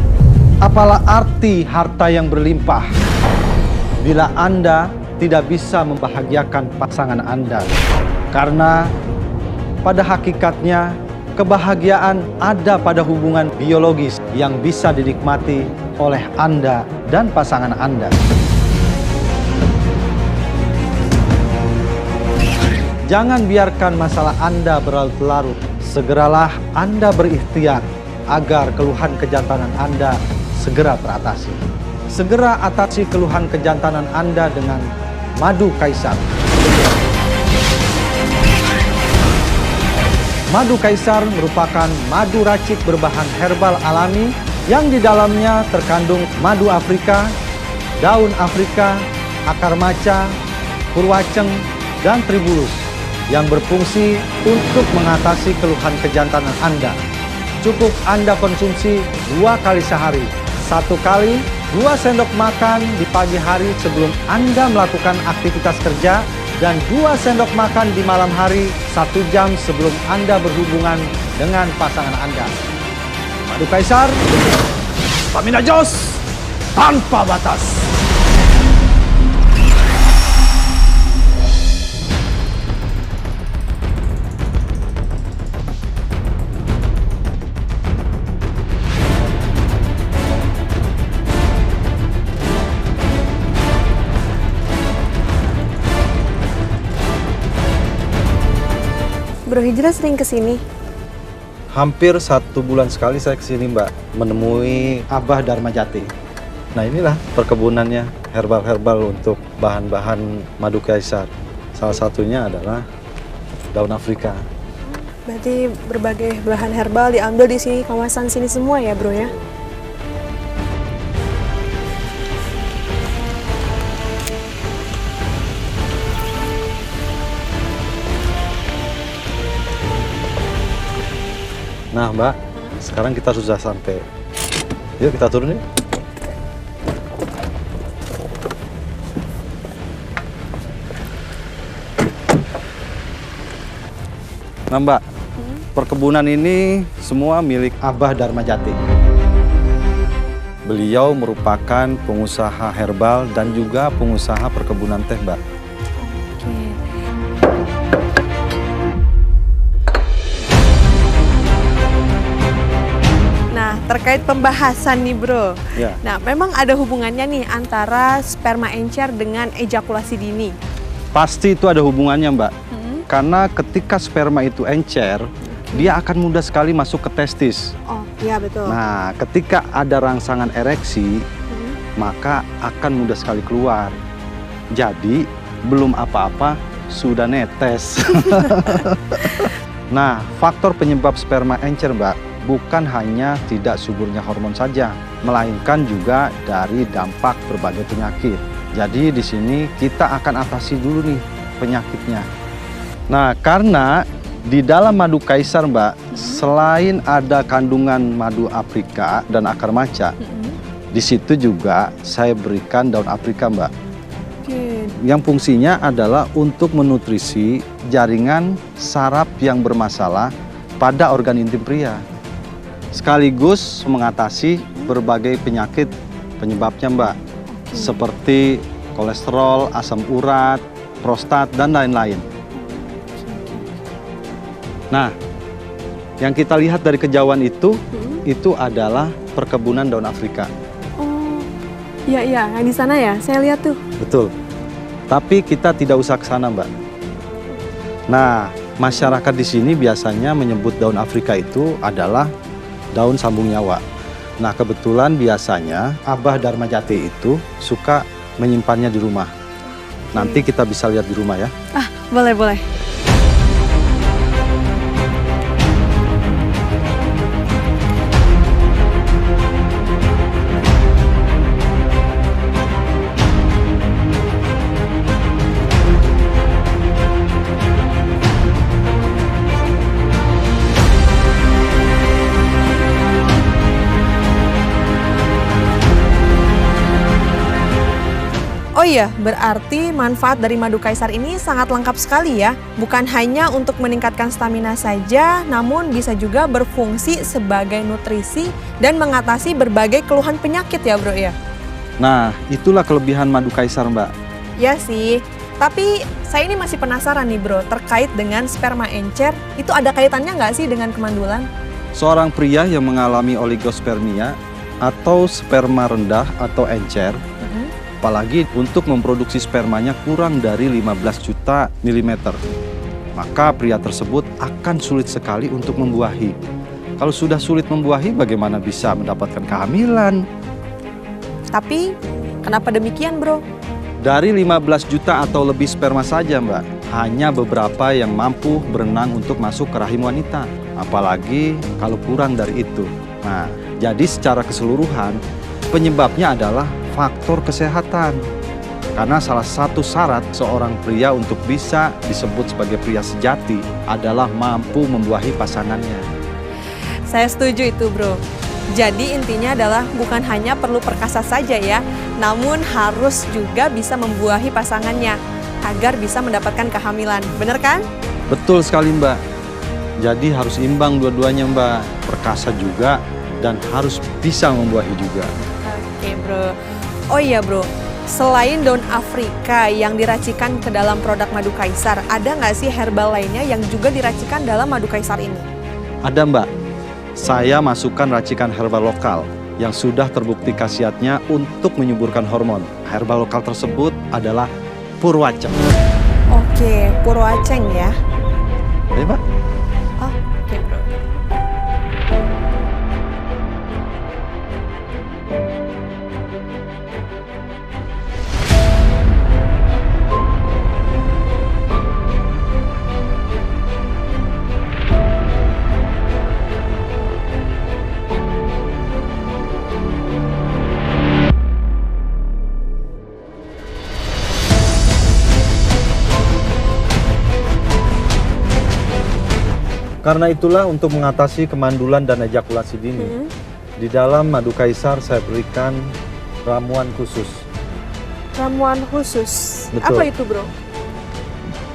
apalah arti harta yang berlimpah bila Anda tidak bisa membahagiakan pasangan Anda. Karena pada hakikatnya kebahagiaan ada pada hubungan biologis yang bisa dinikmati oleh Anda dan pasangan Anda. Jangan biarkan masalah Anda berlarut-larut. Segeralah Anda berikhtiar agar keluhan kejantanan Anda segera teratasi. Segera atasi keluhan kejantanan Anda dengan madu kaisar. Madu kaisar merupakan madu racik berbahan herbal alami yang di dalamnya terkandung madu Afrika, daun Afrika, akar maca, purwaceng, dan tribulus yang berfungsi untuk mengatasi keluhan kejantanan Anda. Cukup Anda konsumsi 2 kali sehari. 1 kali 2 sendok makan di pagi hari sebelum Anda melakukan aktivitas kerja dan 2 sendok makan di malam hari 1 jam sebelum Anda berhubungan dengan pasangan Anda. Madu Kaisar, stamina jos tanpa batas. Bro Hijrah sering kesini? Hampir 1 bulan sekali saya kesini Mbak, menemui Abah Darmajati. Nah inilah perkebunannya, herbal-herbal untuk bahan-bahan madu kaisar. Salah satunya adalah daun Afrika. Berarti berbagai bahan herbal diambil di sini, kawasan sini semua ya bro ya? Nah Mbak, sekarang kita sudah sampai. Yuk kita turun yuk. Nah Mbak, perkebunan ini semua milik Abah Darmajati. Beliau merupakan pengusaha herbal dan juga pengusaha perkebunan teh Mbak. Terkait pembahasan nih bro, Ya. nah memang ada hubungannya nih antara sperma encer dengan ejakulasi dini. Pasti itu ada hubungannya Mbak. Karena ketika sperma itu encer, dia akan mudah sekali masuk ke testis. Oh iya betul. Nah, ketika ada rangsangan ereksi, maka akan mudah sekali keluar. Jadi, belum apa-apa, sudah netes. Nah, faktor penyebab sperma encer, Mbak, bukan hanya tidak suburnya hormon saja, melainkan juga dari dampak berbagai penyakit. Jadi, di sini kita akan atasi dulu nih penyakitnya. Nah, karena di dalam madu kaisar, Mbak, selain ada kandungan madu Afrika dan akar maca, di situ juga saya berikan daun Afrika, Mbak. Yang fungsinya adalah untuk menutrisi jaringan saraf yang bermasalah pada organ intim pria. sekaligus mengatasi berbagai penyakit penyebabnya, Mbak. Seperti kolesterol, asam urat, prostat, dan lain-lain. Nah, yang kita lihat dari kejauhan itu adalah perkebunan daun Afrika. Oh, iya, yang di sana ya, saya lihat tuh. Betul. Tapi kita tidak usah ke sana, Mbak. Nah, masyarakat di sini biasanya menyebut daun Afrika itu adalah daun sambung nyawa. Nah, kebetulan biasanya Abah Darmajati itu suka menyimpannya di rumah. Nanti kita bisa lihat di rumah ya. Ah, boleh. Oh iya, berarti manfaat dari madu kaisar ini sangat lengkap sekali ya. Bukan hanya untuk meningkatkan stamina saja, namun bisa juga berfungsi sebagai nutrisi dan mengatasi berbagai keluhan penyakit ya bro ya. Nah, itulah kelebihan madu kaisar, Mbak. Ya sih, tapi saya ini masih penasaran nih bro, terkait dengan sperma encer, itu ada kaitannya nggak sih dengan kemandulan? Seorang pria yang mengalami oligospermia atau sperma rendah atau encer, apalagi untuk memproduksi spermanya kurang dari 15 juta milimeter, maka pria tersebut akan sulit sekali untuk membuahi. Kalau sudah sulit membuahi, bagaimana bisa mendapatkan kehamilan? Tapi kenapa demikian bro? Dari 15 juta atau lebih sperma saja, Mbak, hanya beberapa yang mampu berenang untuk masuk ke rahim wanita. Apalagi kalau kurang dari itu. Nah, jadi secara keseluruhan, penyebabnya adalah faktor kesehatan. Karena salah satu syarat seorang pria untuk bisa disebut sebagai pria sejati adalah mampu membuahi pasangannya. Saya setuju itu bro. Jadi intinya adalah bukan hanya perlu perkasa saja ya, namun harus juga bisa membuahi pasangannya agar bisa mendapatkan kehamilan. Bener kan? Betul sekali, Mbak. Jadi harus imbang dua-duanya, Mbak. Perkasa juga dan harus bisa membuahi juga. Oke bro. Oh iya bro, selain daun Afrika yang diracikan ke dalam produk madu kaisar, ada nggak sih herbal lainnya yang juga diracikan dalam madu kaisar ini? Ada, Mbak. Saya masukkan racikan herbal lokal yang sudah terbukti khasiatnya untuk menyuburkan hormon. Herbal lokal tersebut adalah Purwaceng. Oke, Purwaceng ya. Iya, Mbak. Oh, oke bro. Karena itulah untuk mengatasi kemandulan dan ejakulasi dini, di dalam madu kaisar saya berikan ramuan khusus. Ramuan khusus. Betul. Apa itu bro?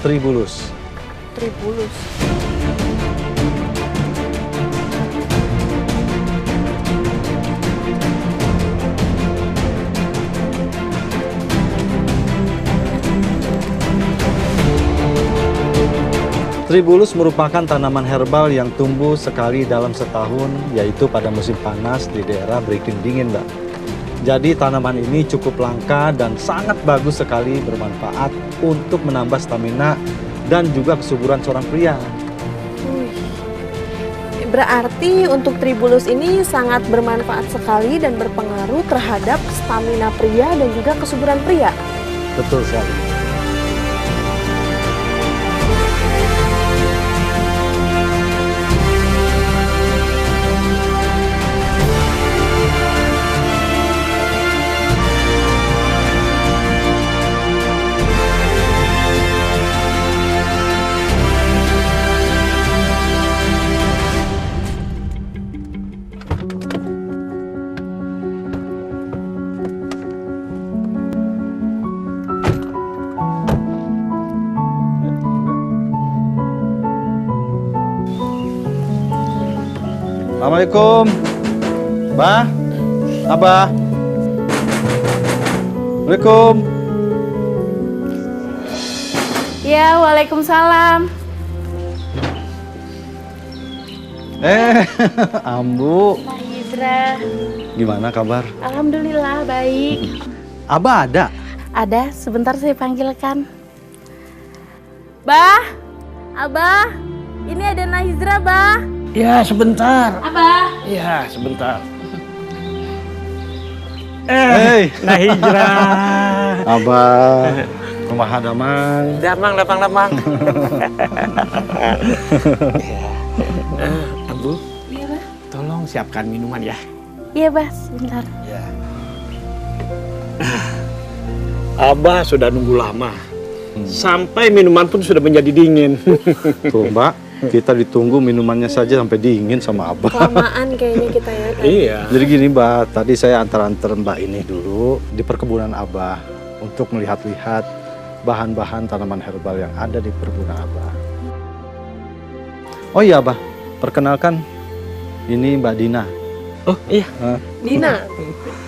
Tribulus. Tribulus. Tribulus merupakan tanaman herbal yang tumbuh sekali dalam setahun, yaitu pada musim panas di daerah beriklim dingin, Mbak. Jadi tanaman ini cukup langka dan sangat bagus sekali bermanfaat untuk menambah stamina dan juga kesuburan seorang pria. Berarti untuk tribulus ini sangat bermanfaat sekali dan berpengaruh terhadap stamina pria dan juga kesuburan pria. Betul sekali. Assalamualaikum. Bah, Abah. Assalamualaikum. Ya, waalaikumsalam. Ambu. Nah, Hijrah. Gimana kabar? Alhamdulillah, baik. Abah ada? Ada, sebentar saya panggilkan. Bah, Abah, ini ada Nahizra, Bah. Ya, sebentar. Abah. Ya, sebentar. Nahizra. Abah, kumaha damang? Damang. Ambu, Iya, Bah. tolong siapkan minuman ya. Iya, Bah, sebentar. Abah sudah nunggu lama. Sampai minuman pun sudah menjadi dingin. Tuh Mbak, kita ditunggu minumannya saja sampai dingin sama Abah. Kelamaan kayaknya kita ya. Iya. Jadi gini Mbak, tadi saya antar-antar Mbak ini dulu di perkebunan Abah untuk melihat-lihat bahan-bahan tanaman herbal yang ada di perkebunan Abah. Oh iya Abah, perkenalkan ini Mbak Dina. Oh iya. Dina.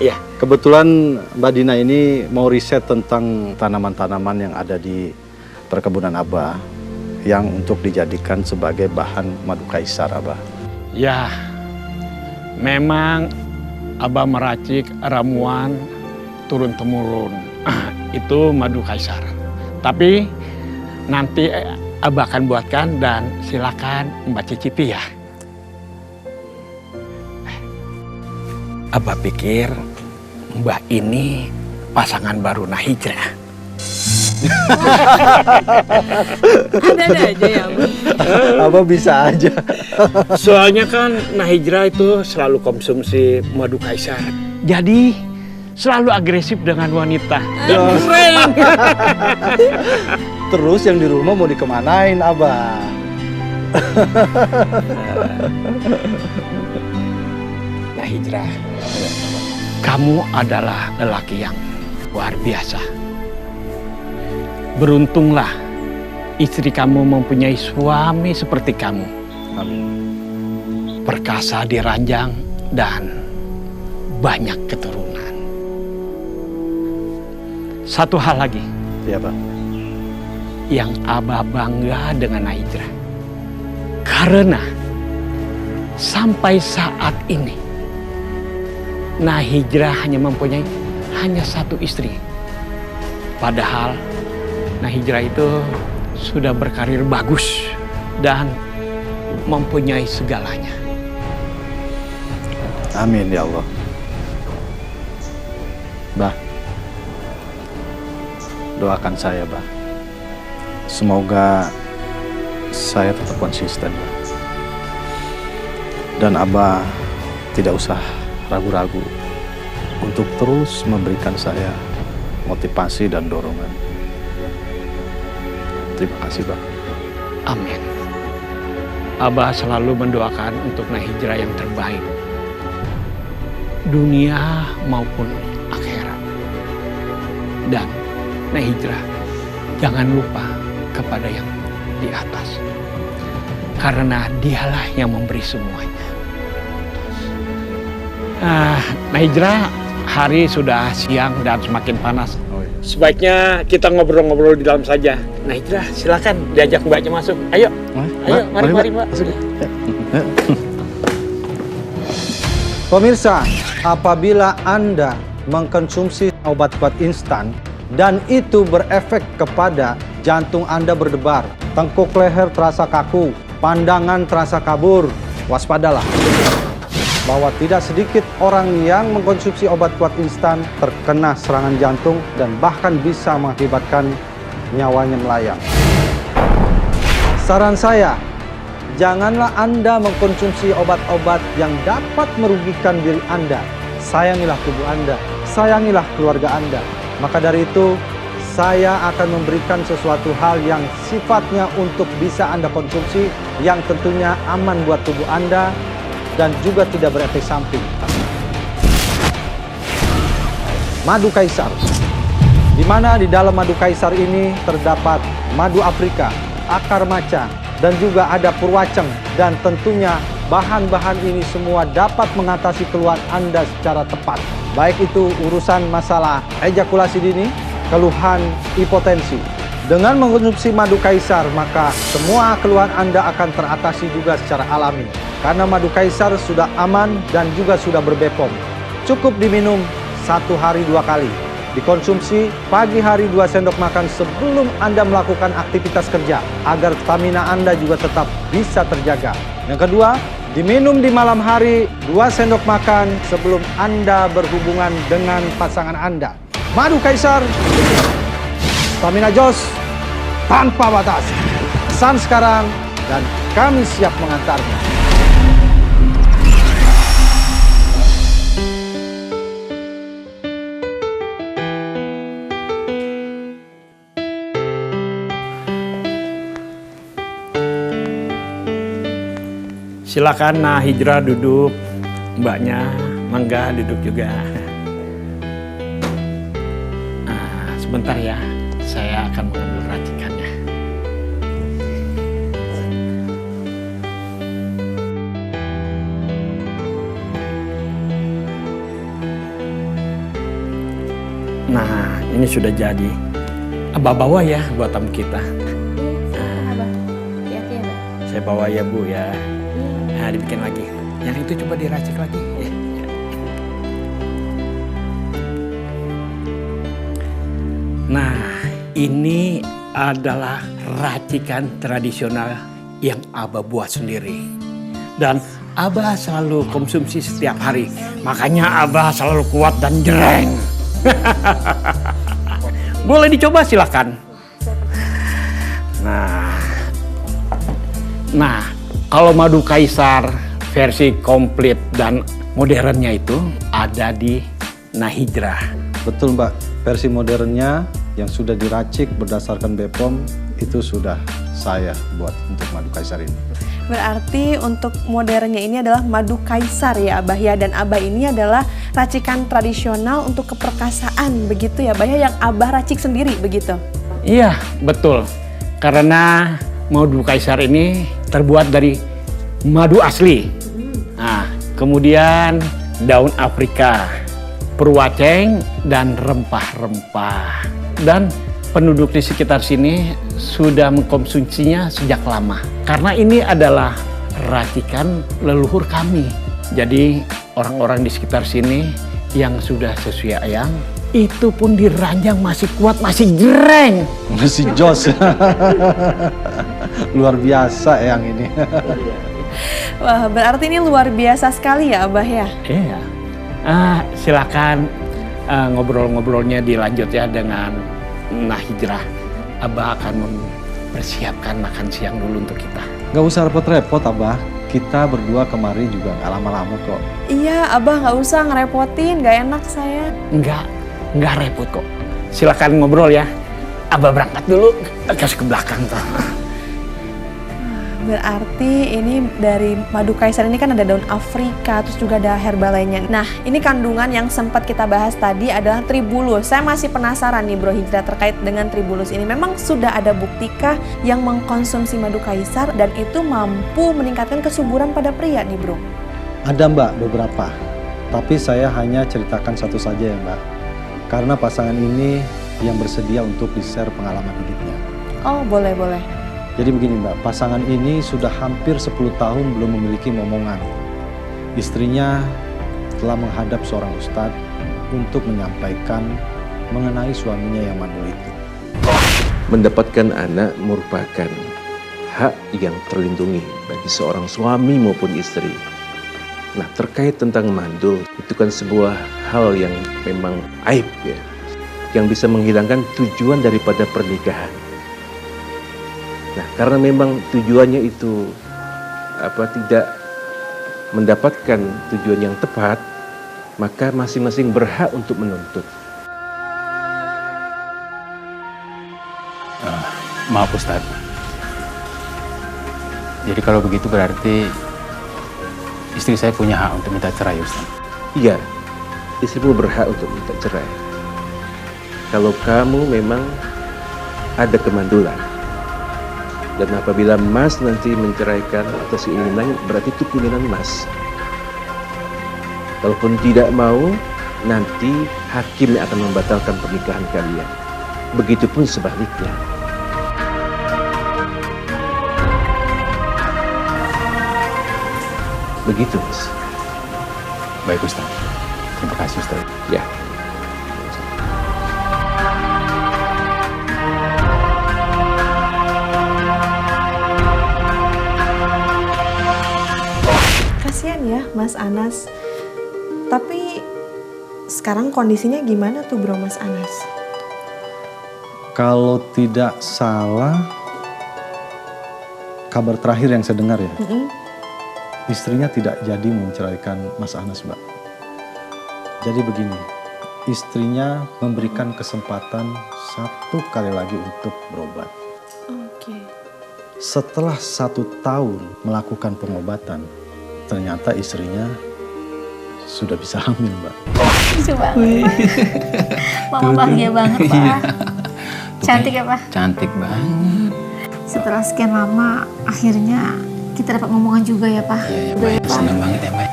Iya. Kebetulan Mbak Dina ini mau riset tentang tanaman-tanaman yang ada di perkebunan Abah yang untuk dijadikan sebagai bahan madu kaisar Abah. Ya, memang Abah meracik ramuan turun-temurun. Itu madu kaisar. Tapi nanti Abah akan buatkan dan silakan Mbak cicipi ya. Abah pikir Mbak ini pasangan baru Nahijra. Ada-ada aja ya, Bu. Abah bisa aja. Soalnya kan Nahijra itu selalu konsumsi madu kaisar. Jadi selalu agresif dengan wanita. Dan keren. Terus yang di rumah mau dikemanain Abah? Nahijra, kamu adalah lelaki yang luar biasa. Beruntunglah istri kamu mempunyai suami seperti kamu. Amin. Perkasa diranjang dan banyak keturunan. Satu hal lagi. Iya, Pak. Yang Abah bangga dengan Nahijra. Karena sampai saat ini Nahijra hanya mempunyai satu istri. Padahal Nahijra itu sudah berkarir bagus dan mempunyai segalanya. Amin ya Allah. Bah, doakan saya, Bah. Semoga saya tetap konsisten, Bah. Dan Abah tidak usah ragu-ragu untuk terus memberikan saya motivasi dan dorongan. Terima kasih, Bah. Amin. Abah selalu mendoakan untuk Nahijra yang terbaik. Dunia maupun akhirat. Dan Nahijra, jangan lupa kepada yang di atas. Karena dialah yang memberi semuanya. Nahijra, hari sudah siang dan semakin panas. Sebaiknya kita ngobrol-ngobrol di dalam saja. Nahijra, silakan diajak mbaknya masuk. Ayo, mari mbak. Pemirsa, apabila Anda mengkonsumsi obat kuat instan dan itu berefek kepada jantung Anda berdebar, tengkuk leher terasa kaku, pandangan terasa kabur, waspadalah. Bahwa tidak sedikit orang yang mengkonsumsi obat kuat instan terkena serangan jantung dan bahkan bisa mengakibatkan nyawanya melayang. Saran saya, janganlah Anda mengkonsumsi obat-obat yang dapat merugikan diri Anda. Sayangilah tubuh Anda, sayangilah keluarga Anda. Maka dari itu, saya akan memberikan sesuatu hal yang sifatnya untuk bisa Anda konsumsi, yang tentunya aman buat tubuh Anda, dan juga tidak berefek samping. Madu kaisar. Di mana di dalam madu kaisar ini terdapat madu Afrika, akar maca, dan juga ada purwaceng, dan tentunya bahan-bahan ini semua dapat mengatasi keluhan Anda secara tepat. Baik itu urusan masalah ejakulasi dini, keluhan hipotensi. Dengan mengkonsumsi madu kaisar, maka semua keluhan Anda akan teratasi juga secara alami. Karena madu kaisar sudah aman dan juga sudah berbepom. Cukup diminum 1 hari 2 kali. Dikonsumsi pagi hari 2 sendok makan sebelum Anda melakukan aktivitas kerja agar stamina Anda juga tetap bisa terjaga. Yang kedua, diminum di malam hari 2 sendok makan sebelum Anda berhubungan dengan pasangan Anda. Madu Kaisar, stamina jos tanpa batas. Pesan sekarang dan kami siap mengantarnya. Silakan Nah Hijrah duduk, mbaknya mangga duduk juga. Nah, sebentar ya, saya akan mengambil racikannya. Nah, ini sudah jadi. Abah bawa ya buat tamu kita. Abah, hati-hati ya, Bang. Saya bawa ya Bu ya. Nah, dibikin lagi. Yang itu coba diracik lagi. Ya. Nah, ini adalah racikan tradisional yang Abah buat sendiri. Dan Abah selalu konsumsi setiap hari. Makanya Abah selalu kuat dan jereng. Boleh dicoba silakan. Nah, kalau madu kaisar versi komplit dan modernnya itu ada di Nah Hijrah. Betul Mbak, versi modernnya yang sudah diracik berdasarkan BPOM itu sudah saya buat untuk madu kaisar ini. Berarti untuk modernnya ini adalah madu kaisar ya Abah ya, dan Abah ini adalah racikan tradisional untuk keperkasaan begitu ya Abah ya, yang Abah racik sendiri begitu? Iya betul, karena madu kaisar ini terbuat dari madu asli. Nah, kemudian daun Afrika, perwaceng dan rempah-rempah. Dan penduduk di sekitar sini sudah mengkonsumsinya sejak lama. Karena ini adalah racikan leluhur kami. Jadi orang-orang di sekitar sini yang sudah sesuai ayam, itu pun diranjang masih kuat, masih jereng. Masih jos. Luar biasa yang ini. Wah, berarti ini luar biasa sekali ya Abah ya? Iya. Silakan ngobrol-ngobrolnya dilanjut ya dengan Nah Hijrah. Abah akan mempersiapkan makan siang dulu untuk kita. Gak usah repot-repot Abah. Kita berdua kemari juga gak lama-lama kok. Iya, Abah gak usah ngerepotin, gak enak saya. Enggak repot kok. Silakan ngobrol ya. Abah berangkat dulu, kasih ke belakang tuh. Berarti ini dari madu kaisar ini kan ada daun Afrika, terus juga ada herba lainnya. Nah, ini kandungan yang sempat kita bahas tadi adalah tribulus. Saya masih penasaran nih Bro Hijrah terkait dengan tribulus ini. Memang sudah ada buktikah yang mengkonsumsi madu kaisar dan itu mampu meningkatkan kesuburan pada pria nih Bro? Ada Mbak beberapa, tapi saya hanya ceritakan satu saja ya Mbak. Karena pasangan ini yang bersedia untuk di-share pengalaman hidupnya. Oh boleh. Jadi begini Mbak, pasangan ini sudah hampir 10 tahun belum memiliki momongan. Istrinya telah menghadap seorang ustadz untuk menyampaikan mengenai suaminya yang mandul itu. Mendapatkan anak merupakan hak yang terlindungi bagi seorang suami maupun istri. Nah, terkait tentang mandul, itu kan sebuah hal yang memang aib ya, yang bisa menghilangkan tujuan daripada pernikahan. Nah, karena memang tujuannya itu tidak mendapatkan tujuan yang tepat, maka masing-masing berhak untuk menuntut. Maaf Ustadz. Jadi kalau begitu berarti istri saya punya hak untuk minta cerai Ustadz? Iya, istrimu berhak untuk minta cerai. Kalau kamu memang ada kemandulan. Dan apabila Mas nanti menceraikan atas keinginan, berarti itu keinginan Mas. Kalaupun tidak mau, nanti hakim yang akan membatalkan pernikahan kalian. Begitupun sebaliknya. Begitu, Mas. Baik, Ustaz. Terima kasih, Ustaz. Ya. Kasihan ya Mas Anas. Tapi sekarang kondisinya gimana tuh bro Mas Anas? Kalau tidak salah, kabar terakhir yang saya dengar ya, istrinya tidak jadi menceraikan Mas Anas, Mbak. Jadi begini, istrinya memberikan kesempatan 1 kali lagi untuk berobat. Oke. Setelah 1 tahun melakukan pengobatan, ternyata istrinya sudah bisa hamil, Mbak. Lucu banget, Pak. Mama bahagia banget, Pak. Cantik ya, Pak? Cantik banget. Setelah sekian lama, akhirnya kita dapat ngomongan juga ya, Pak. Iya, Mbak. Senang banget ya, Mbak.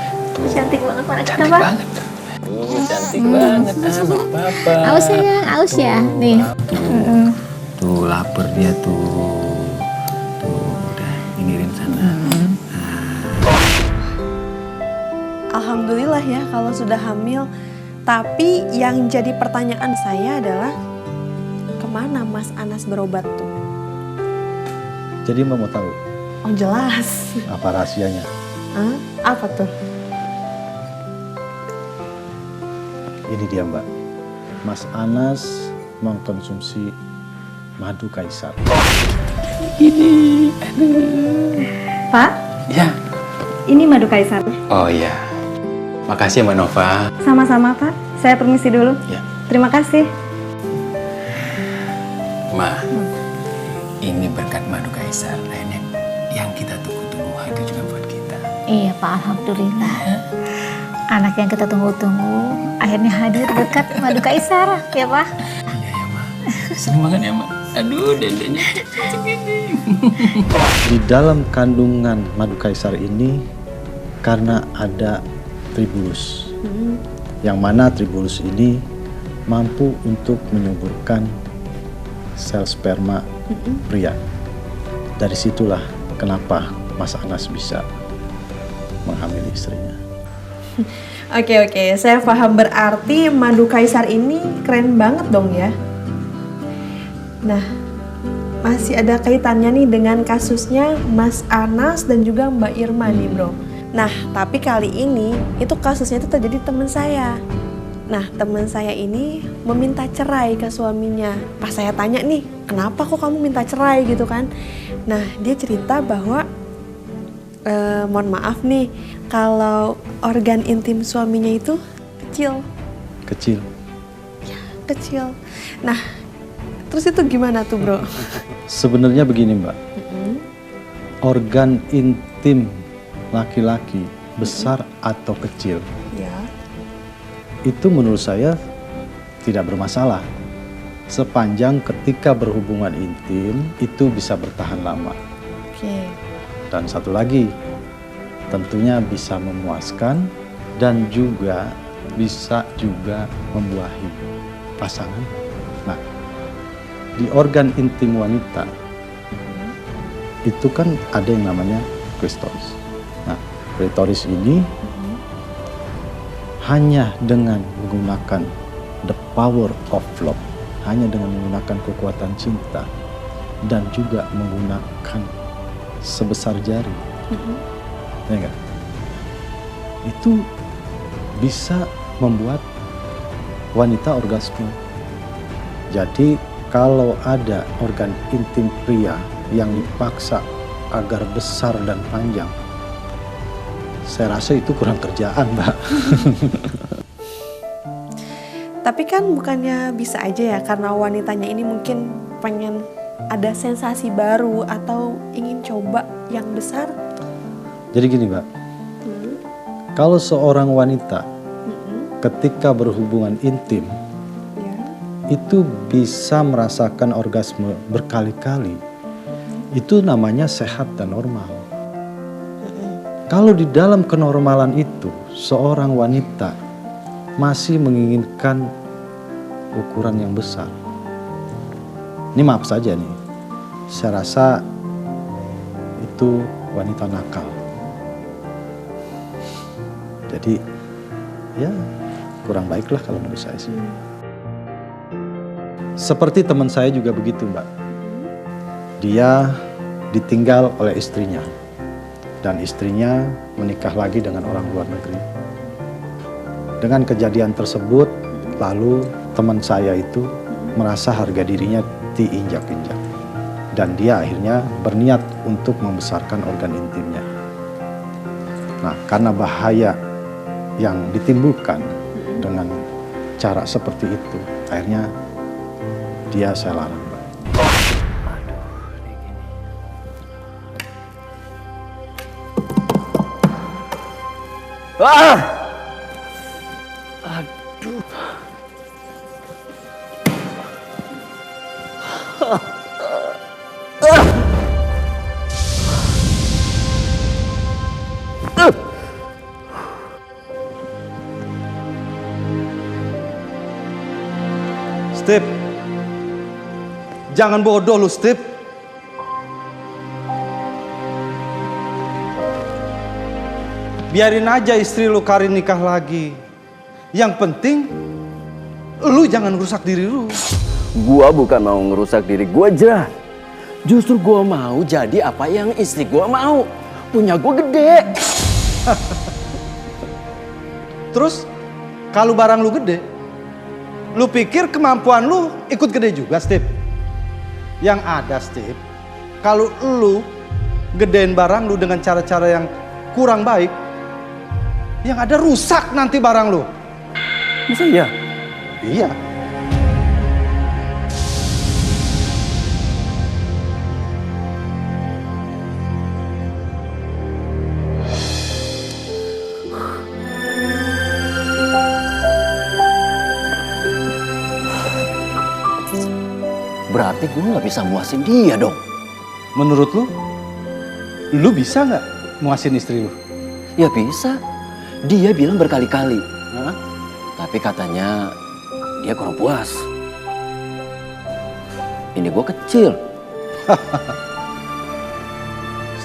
Cantik banget anak kita, Cantik Pak. banget. Cantik banget anak Papa. Aus ya, aus ya. Nih. Tuh, lapar dia tuh. Tuh, udah pinggirin sana. Alhamdulillah ya kalau sudah hamil. Tapi yang jadi pertanyaan saya adalah kemana Mas Anas berobat tuh? Jadi Mbak mau tahu Oh jelas. apa rahasianya? Hah? Apa tuh? Ini dia, Mbak. Mas Anas mengkonsumsi madu kaisar. Ini, aduh. Pak, Ya. ini madu kaisar. Oh iya. Makasih ya, Mbak Nova. Sama-sama, Pak. Saya permisi dulu. Ya. Terima kasih. Ma, ini berkat madu kaisar. Akhirnya yang kita tunggu-tunggu itu juga buat kita. Iya, Pak. Alhamdulillah. Anak yang kita tunggu-tunggu akhirnya hadir berkat madu kaisar, ya, Pak? Iya ya, Ma. Seneng banget ya, Ma. Aduh, dedenya segini. Di dalam kandungan madu kaisar ini karena ada tribulus. Yang mana tribulus ini mampu untuk menyuburkan sel sperma pria. Dari situlah kenapa Mas Anas bisa menghamili istrinya. Oke, saya paham, berarti madu kaisar ini keren banget dong ya. Nah, masih ada kaitannya nih dengan kasusnya Mas Anas dan juga Mbak Irma nih bro. Nah, tapi kali ini itu kasusnya itu terjadi teman saya. Nah, teman saya ini meminta cerai ke suaminya. Pas saya tanya nih, kenapa kok kamu minta cerai gitu kan? Nah, dia cerita bahwa mohon maaf nih, kalau organ intim suaminya itu kecil. Kecil. Ya, kecil. Nah, terus itu gimana tuh bro? Sebenarnya begini, Mbak. Organ intim laki-laki besar atau kecil, Ya. itu menurut saya tidak bermasalah. Sepanjang ketika berhubungan intim itu bisa bertahan lama. Oke. Dan satu lagi, tentunya bisa memuaskan dan juga bisa juga membuahi pasangan. Nah, di organ intim wanita itu kan ada yang namanya klitoris. Nah, klitoris ini hanya dengan menggunakan the power of love, hanya dengan menggunakan kekuatan cinta dan juga menggunakan sebesar jari, ya enggak? Itu bisa membuat wanita orgasme. Jadi kalau ada organ intim pria yang dipaksa agar besar dan panjang, saya rasa itu kurang kerjaan, Mbak. Tapi kan bukannya bisa aja ya, karena wanitanya ini mungkin pengen ada sensasi baru atau ingin coba yang besar. Jadi gini, Mbak. Kalau seorang wanita ketika berhubungan intim itu bisa merasakan orgasme berkali-kali, itu namanya sehat dan normal. Kalau di dalam kenormalan itu seorang wanita masih menginginkan ukuran yang besar, ini maaf saja nih, saya rasa itu wanita nakal. Jadi ya kurang baiklah kalau menurut saya sih. Seperti teman saya juga begitu, Mbak. Dia ditinggal oleh istrinya dan istrinya menikah lagi dengan orang luar negeri. Dengan kejadian tersebut, lalu teman saya itu merasa harga dirinya diinjak-injak dan dia akhirnya berniat untuk membesarkan organ intimnya. Nah, karena bahaya yang ditimbulkan dengan cara seperti itu, akhirnya dia saya larang, Mbak. Ah! Aduh. Steve, jangan bodoh lu, Steve. Biarin aja istri lu Karin nikah lagi. Yang penting, lu jangan rusak diri lu. Gua bukan mau ngerusak diri gua aja. Justru gua mau jadi apa yang istri gua mau. Punya gua gede. Terus, kalau barang lu gede, lu pikir kemampuan lu ikut gede juga, Steve? Yang ada, Steve, kalau lu gedein barang lu dengan cara-cara yang kurang baik, yang ada rusak nanti barang lu. Masa iya? Iya. Berarti gue nggak bisa muasin dia dong. Menurut lu bisa nggak muasin istri lu? Ya bisa. Dia bilang berkali-kali. Tapi katanya dia kurang puas. Ini gue kecil.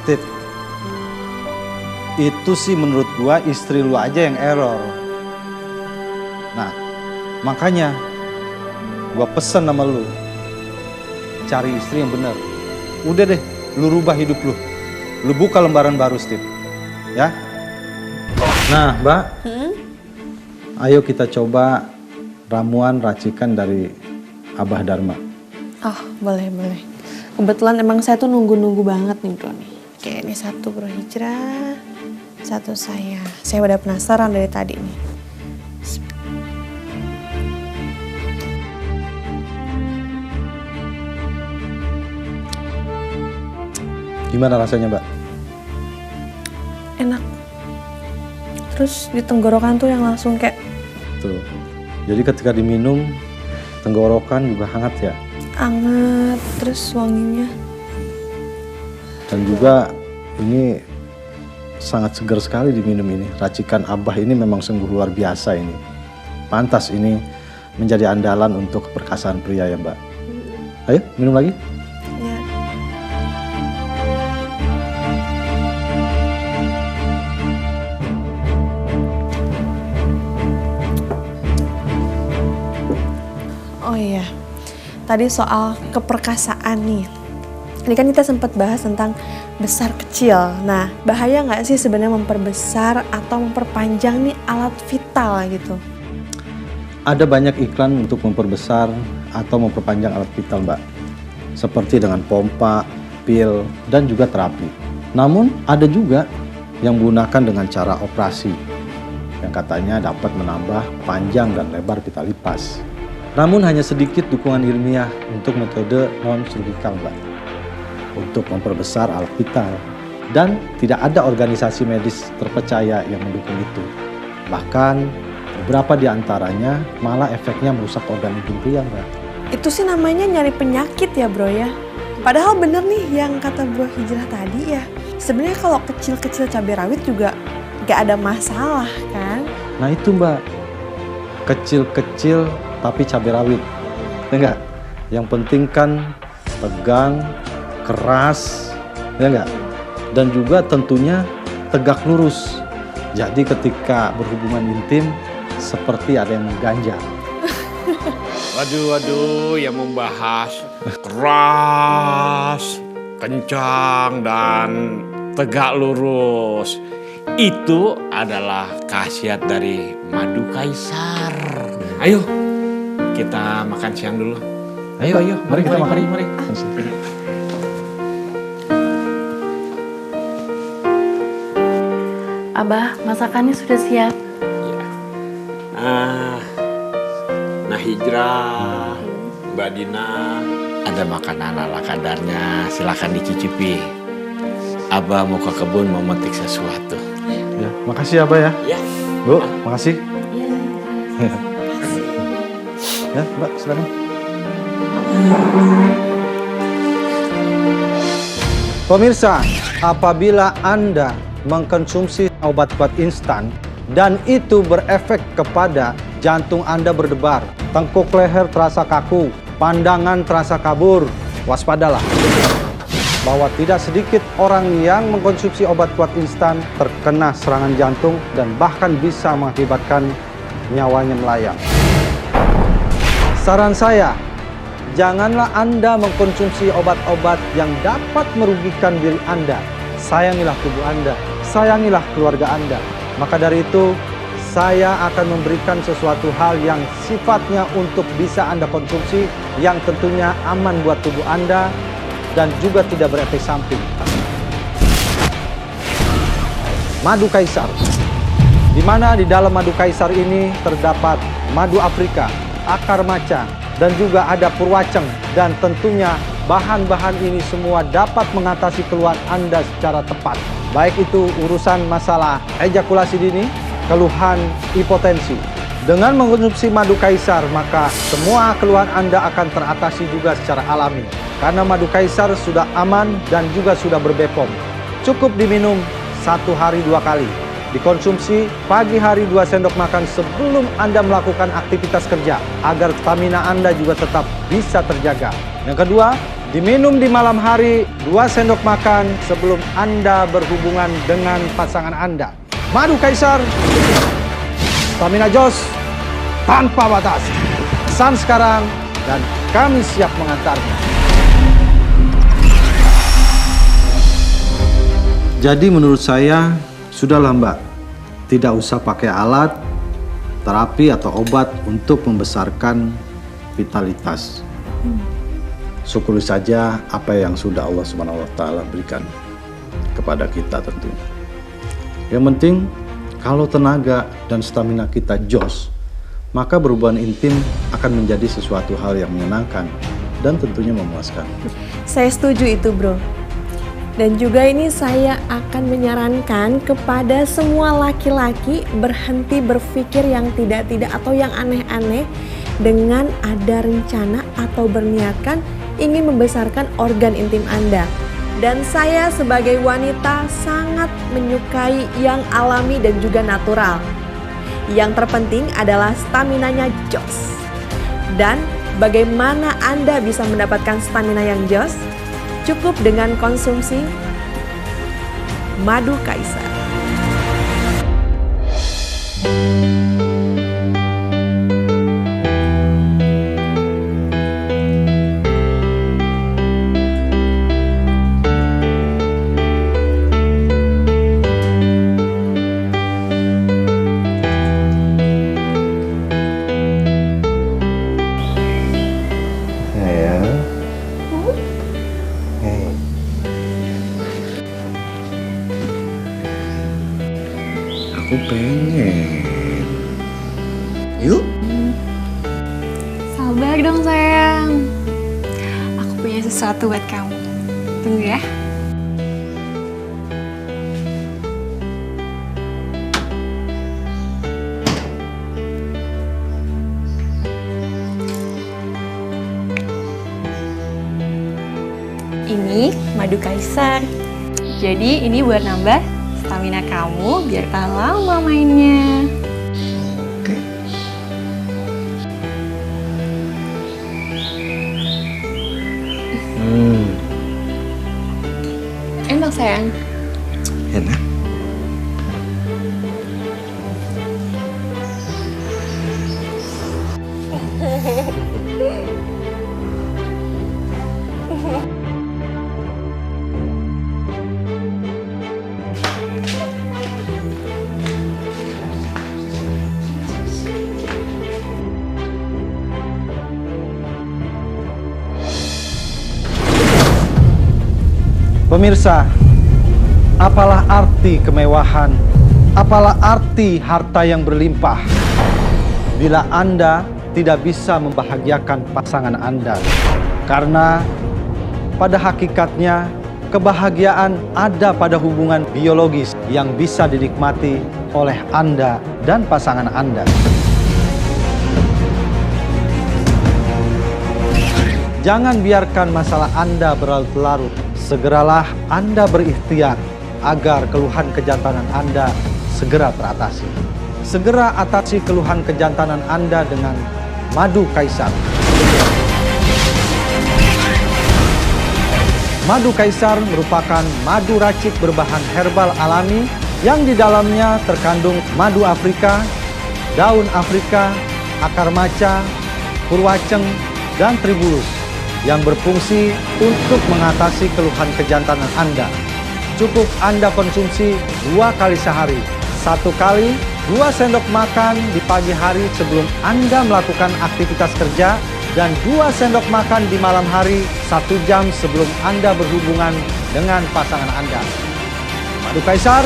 Steve, itu sih menurut gua istri lu aja yang error. Nah, makanya gua pesen sama lu, cari istri yang benar. Udah deh, lu rubah hidup lu. Lu buka lembaran baru, Steve. Ya? Nah, Mbak. Ayo kita coba ramuan racikan dari Abah Dharma. Oh, boleh. Kebetulan emang saya tuh nunggu-nunggu banget nih, Bro. Oke, ini satu Bro Hijrah, satu saya. Saya udah penasaran dari tadi nih. Gimana rasanya, Mbak? Enak. Terus di tenggorokan tuh yang langsung kayak... Tuh. Jadi ketika diminum, tenggorokan juga hangat ya? Anget, terus wanginya. Dan juga ini sangat segar sekali diminum ini. Racikan Abah ini memang sungguh luar biasa ini. Pantas ini menjadi andalan untuk keperkasaan pria ya, Mbak. Ayo, minum lagi. Oh iya, tadi soal keperkasaan nih. Ini kan kita sempat bahas tentang besar kecil. Nah, bahaya nggak sih sebenarnya memperbesar atau memperpanjang nih alat vital gitu? Ada banyak iklan untuk memperbesar atau memperpanjang alat vital, Mbak. Seperti dengan pompa, pil, dan juga terapi. Namun ada juga yang menggunakan dengan cara operasi yang katanya dapat menambah panjang dan lebar vitalitas. Namun hanya sedikit dukungan ilmiah untuk metode non-surgikal, Mbak, untuk memperbesar alat vital. Dan tidak ada organisasi medis terpercaya yang mendukung itu. Bahkan beberapa di antaranya malah efeknya merusak organ intim pria, Mbak. Itu sih namanya nyari penyakit ya, Bro ya? Padahal bener nih yang kata Bro Hijrah tadi ya. Sebenarnya kalau kecil-kecil cabai rawit juga gak ada masalah kan? Nah itu Mbak, kecil-kecil tapi cabai rawit. Ya enggak? Yang penting kan tegang, keras, ya enggak? Dan juga tentunya tegak lurus. Jadi ketika berhubungan intim seperti ada yang mengganjal. Waduh, yang membahas keras, kencang, dan tegak lurus. Itu adalah khasiat dari madu kaisar. Ayo, kita makan siang dulu. Ayo, mari kita makan. Mari. Abah, masakannya sudah siap. Nah Hijrah, Mbak Dina, ada makanan ala kadarnya, silakan dicicipi. Abah mau ke kebun mau metik sesuatu. Ya, makasih Abah ya. Ya. Bu, makasih. Ya, Mbak, silakan. Pemirsa, apabila Anda mengkonsumsi obat kuat instan dan itu berefek kepada jantung Anda berdebar, tengkuk leher terasa kaku, pandangan terasa kabur, waspadalah. Bahwa tidak sedikit orang yang mengkonsumsi obat kuat instan terkena serangan jantung dan bahkan bisa mengakibatkan nyawanya melayang. Saran saya, janganlah Anda mengkonsumsi obat-obat yang dapat merugikan diri Anda. Sayangilah tubuh Anda, sayangilah keluarga Anda. Maka dari itu, saya akan memberikan sesuatu hal yang sifatnya untuk bisa Anda konsumsi, yang tentunya aman buat tubuh Anda dan juga tidak berefek samping. Madu kaisar. Di mana di dalam madu kaisar ini terdapat madu Afrika, akar maca, dan juga ada purwaceng, dan tentunya bahan-bahan ini semua dapat mengatasi keluhan Anda secara tepat. Baik itu urusan masalah ejakulasi dini, keluhan hipotensi. Dengan mengkonsumsi madu kaisar, maka semua keluhan Anda akan teratasi juga secara alami. Karena madu kaisar sudah aman dan juga sudah berbepom. Cukup diminum 1 hari 2 kali. Dikonsumsi pagi hari 2 sendok makan sebelum Anda melakukan aktivitas kerja, agar stamina Anda juga tetap bisa terjaga. Yang kedua, diminum di malam hari 2 sendok makan sebelum Anda berhubungan dengan pasangan Anda. Madu kaisar, stamina jos tanpa batas. Pesan sekarang dan kami siap mengantarnya. Jadi menurut saya, sudahlah Mbak, tidak usah pakai alat, terapi atau obat untuk membesarkan vitalitas. Syukuri saja apa yang sudah Allah SWT berikan kepada kita tentunya. Yang penting, kalau tenaga dan stamina kita jos, maka berhubungan intim akan menjadi sesuatu hal yang menyenangkan dan tentunya memuaskan. Saya setuju itu, Bro. Dan juga ini saya akan menyarankan kepada semua laki-laki berhenti berpikir yang tidak-tidak atau yang aneh-aneh dengan ada rencana atau berniatkan ingin membesarkan organ intim Anda. Dan saya sebagai wanita sangat menyukai yang alami dan juga natural. Yang terpenting adalah staminanya jos. Dan bagaimana Anda bisa mendapatkan stamina yang jos? Cukup dengan konsumsi madu kaisar. Aku pengen. Yuk. Sabar dong sayang. Aku punya sesuatu buat kamu. Tunggu ya. Ini madu kaisar. Jadi ini buat nambah stamina kamu biar tahan lama mainnya. Oke. Enak sayang. Enak. Pemirsa, apalah arti kemewahan, apalah arti harta yang berlimpah bila Anda tidak bisa membahagiakan pasangan Anda. Karena pada hakikatnya kebahagiaan ada pada hubungan biologis yang bisa dinikmati oleh Anda dan pasangan Anda. Jangan biarkan masalah Anda berlarut-larut. Segeralah Anda berikhtiar agar keluhan kejantanan Anda segera teratasi. Segera atasi keluhan kejantanan Anda dengan madu kaisar. Madu kaisar merupakan madu racik berbahan herbal alami yang di dalamnya terkandung madu Afrika, daun Afrika, akar maca, purwaceng, dan tribulus yang berfungsi untuk mengatasi keluhan kejantanan Anda. Cukup Anda konsumsi 2 kali sehari. 1 kali 2 sendok makan di pagi hari sebelum Anda melakukan aktivitas kerja dan 2 sendok makan di malam hari 1 jam sebelum Anda berhubungan dengan pasangan Anda. Madu kaisar,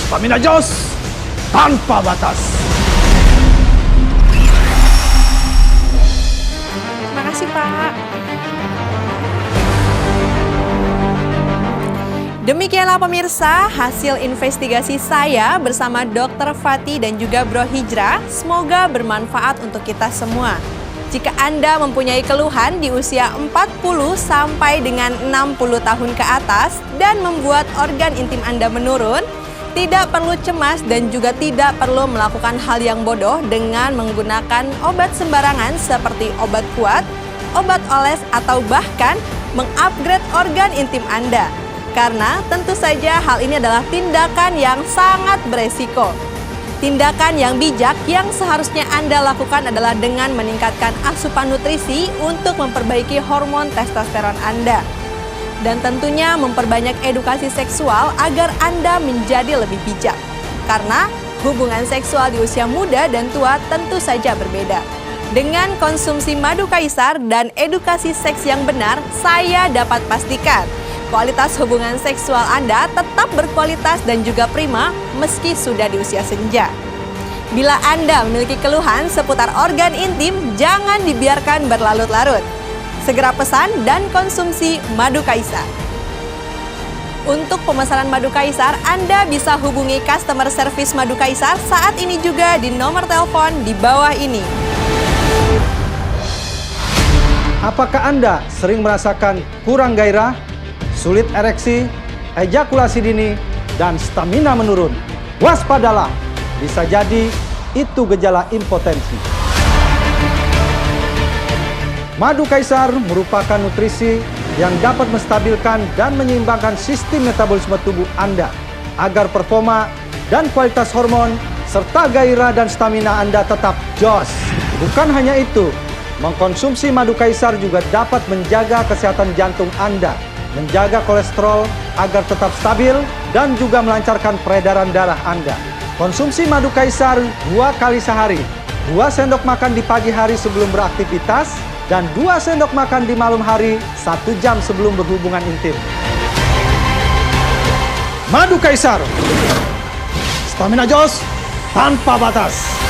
stamina jos tanpa batas. Terima kasih, Pak. Demikianlah pemirsa hasil investigasi saya bersama Dr. Fatih dan juga Bro Hijrah. Semoga bermanfaat untuk kita semua. Jika Anda mempunyai keluhan di usia 40 sampai dengan 60 tahun ke atas dan membuat organ intim Anda menurun, tidak perlu cemas dan juga tidak perlu melakukan hal yang bodoh dengan menggunakan obat sembarangan seperti obat kuat, obat oles, atau bahkan mengupgrade organ intim Anda. Karena tentu saja hal ini adalah tindakan yang sangat beresiko. Tindakan yang bijak yang seharusnya Anda lakukan adalah dengan meningkatkan asupan nutrisi untuk memperbaiki hormon testosteron Anda. Dan tentunya memperbanyak edukasi seksual agar Anda menjadi lebih bijak. Karena hubungan seksual di usia muda dan tua tentu saja berbeda. Dengan konsumsi madu kaisar dan edukasi seks yang benar, saya dapat pastikan kualitas hubungan seksual Anda tetap berkualitas dan juga prima meski sudah di usia senja. Bila Anda memiliki keluhan seputar organ intim, jangan dibiarkan berlarut-larut. Segera pesan dan konsumsi madu kaisar. Untuk pemesanan madu kaisar, Anda bisa hubungi customer service madu kaisar saat ini juga di nomor telepon di bawah ini. Apakah Anda sering merasakan kurang gairah, sulit ereksi, ejakulasi dini, dan stamina menurun? Waspadalah, bisa jadi itu gejala impotensi. Madu kaisar merupakan nutrisi yang dapat menstabilkan dan menyeimbangkan sistem metabolisme tubuh Anda agar performa dan kualitas hormon serta gairah dan stamina Anda tetap jos. Bukan hanya itu, mengkonsumsi madu kaisar juga dapat menjaga kesehatan jantung Anda, menjaga kolesterol agar tetap stabil, dan juga melancarkan peredaran darah Anda. Konsumsi madu kaisar 2 kali sehari, 2 sendok makan di pagi hari sebelum beraktivitas, dan 2 sendok makan di malam hari 1 jam sebelum berhubungan intim. Madu kaisar, stamina jos tanpa batas.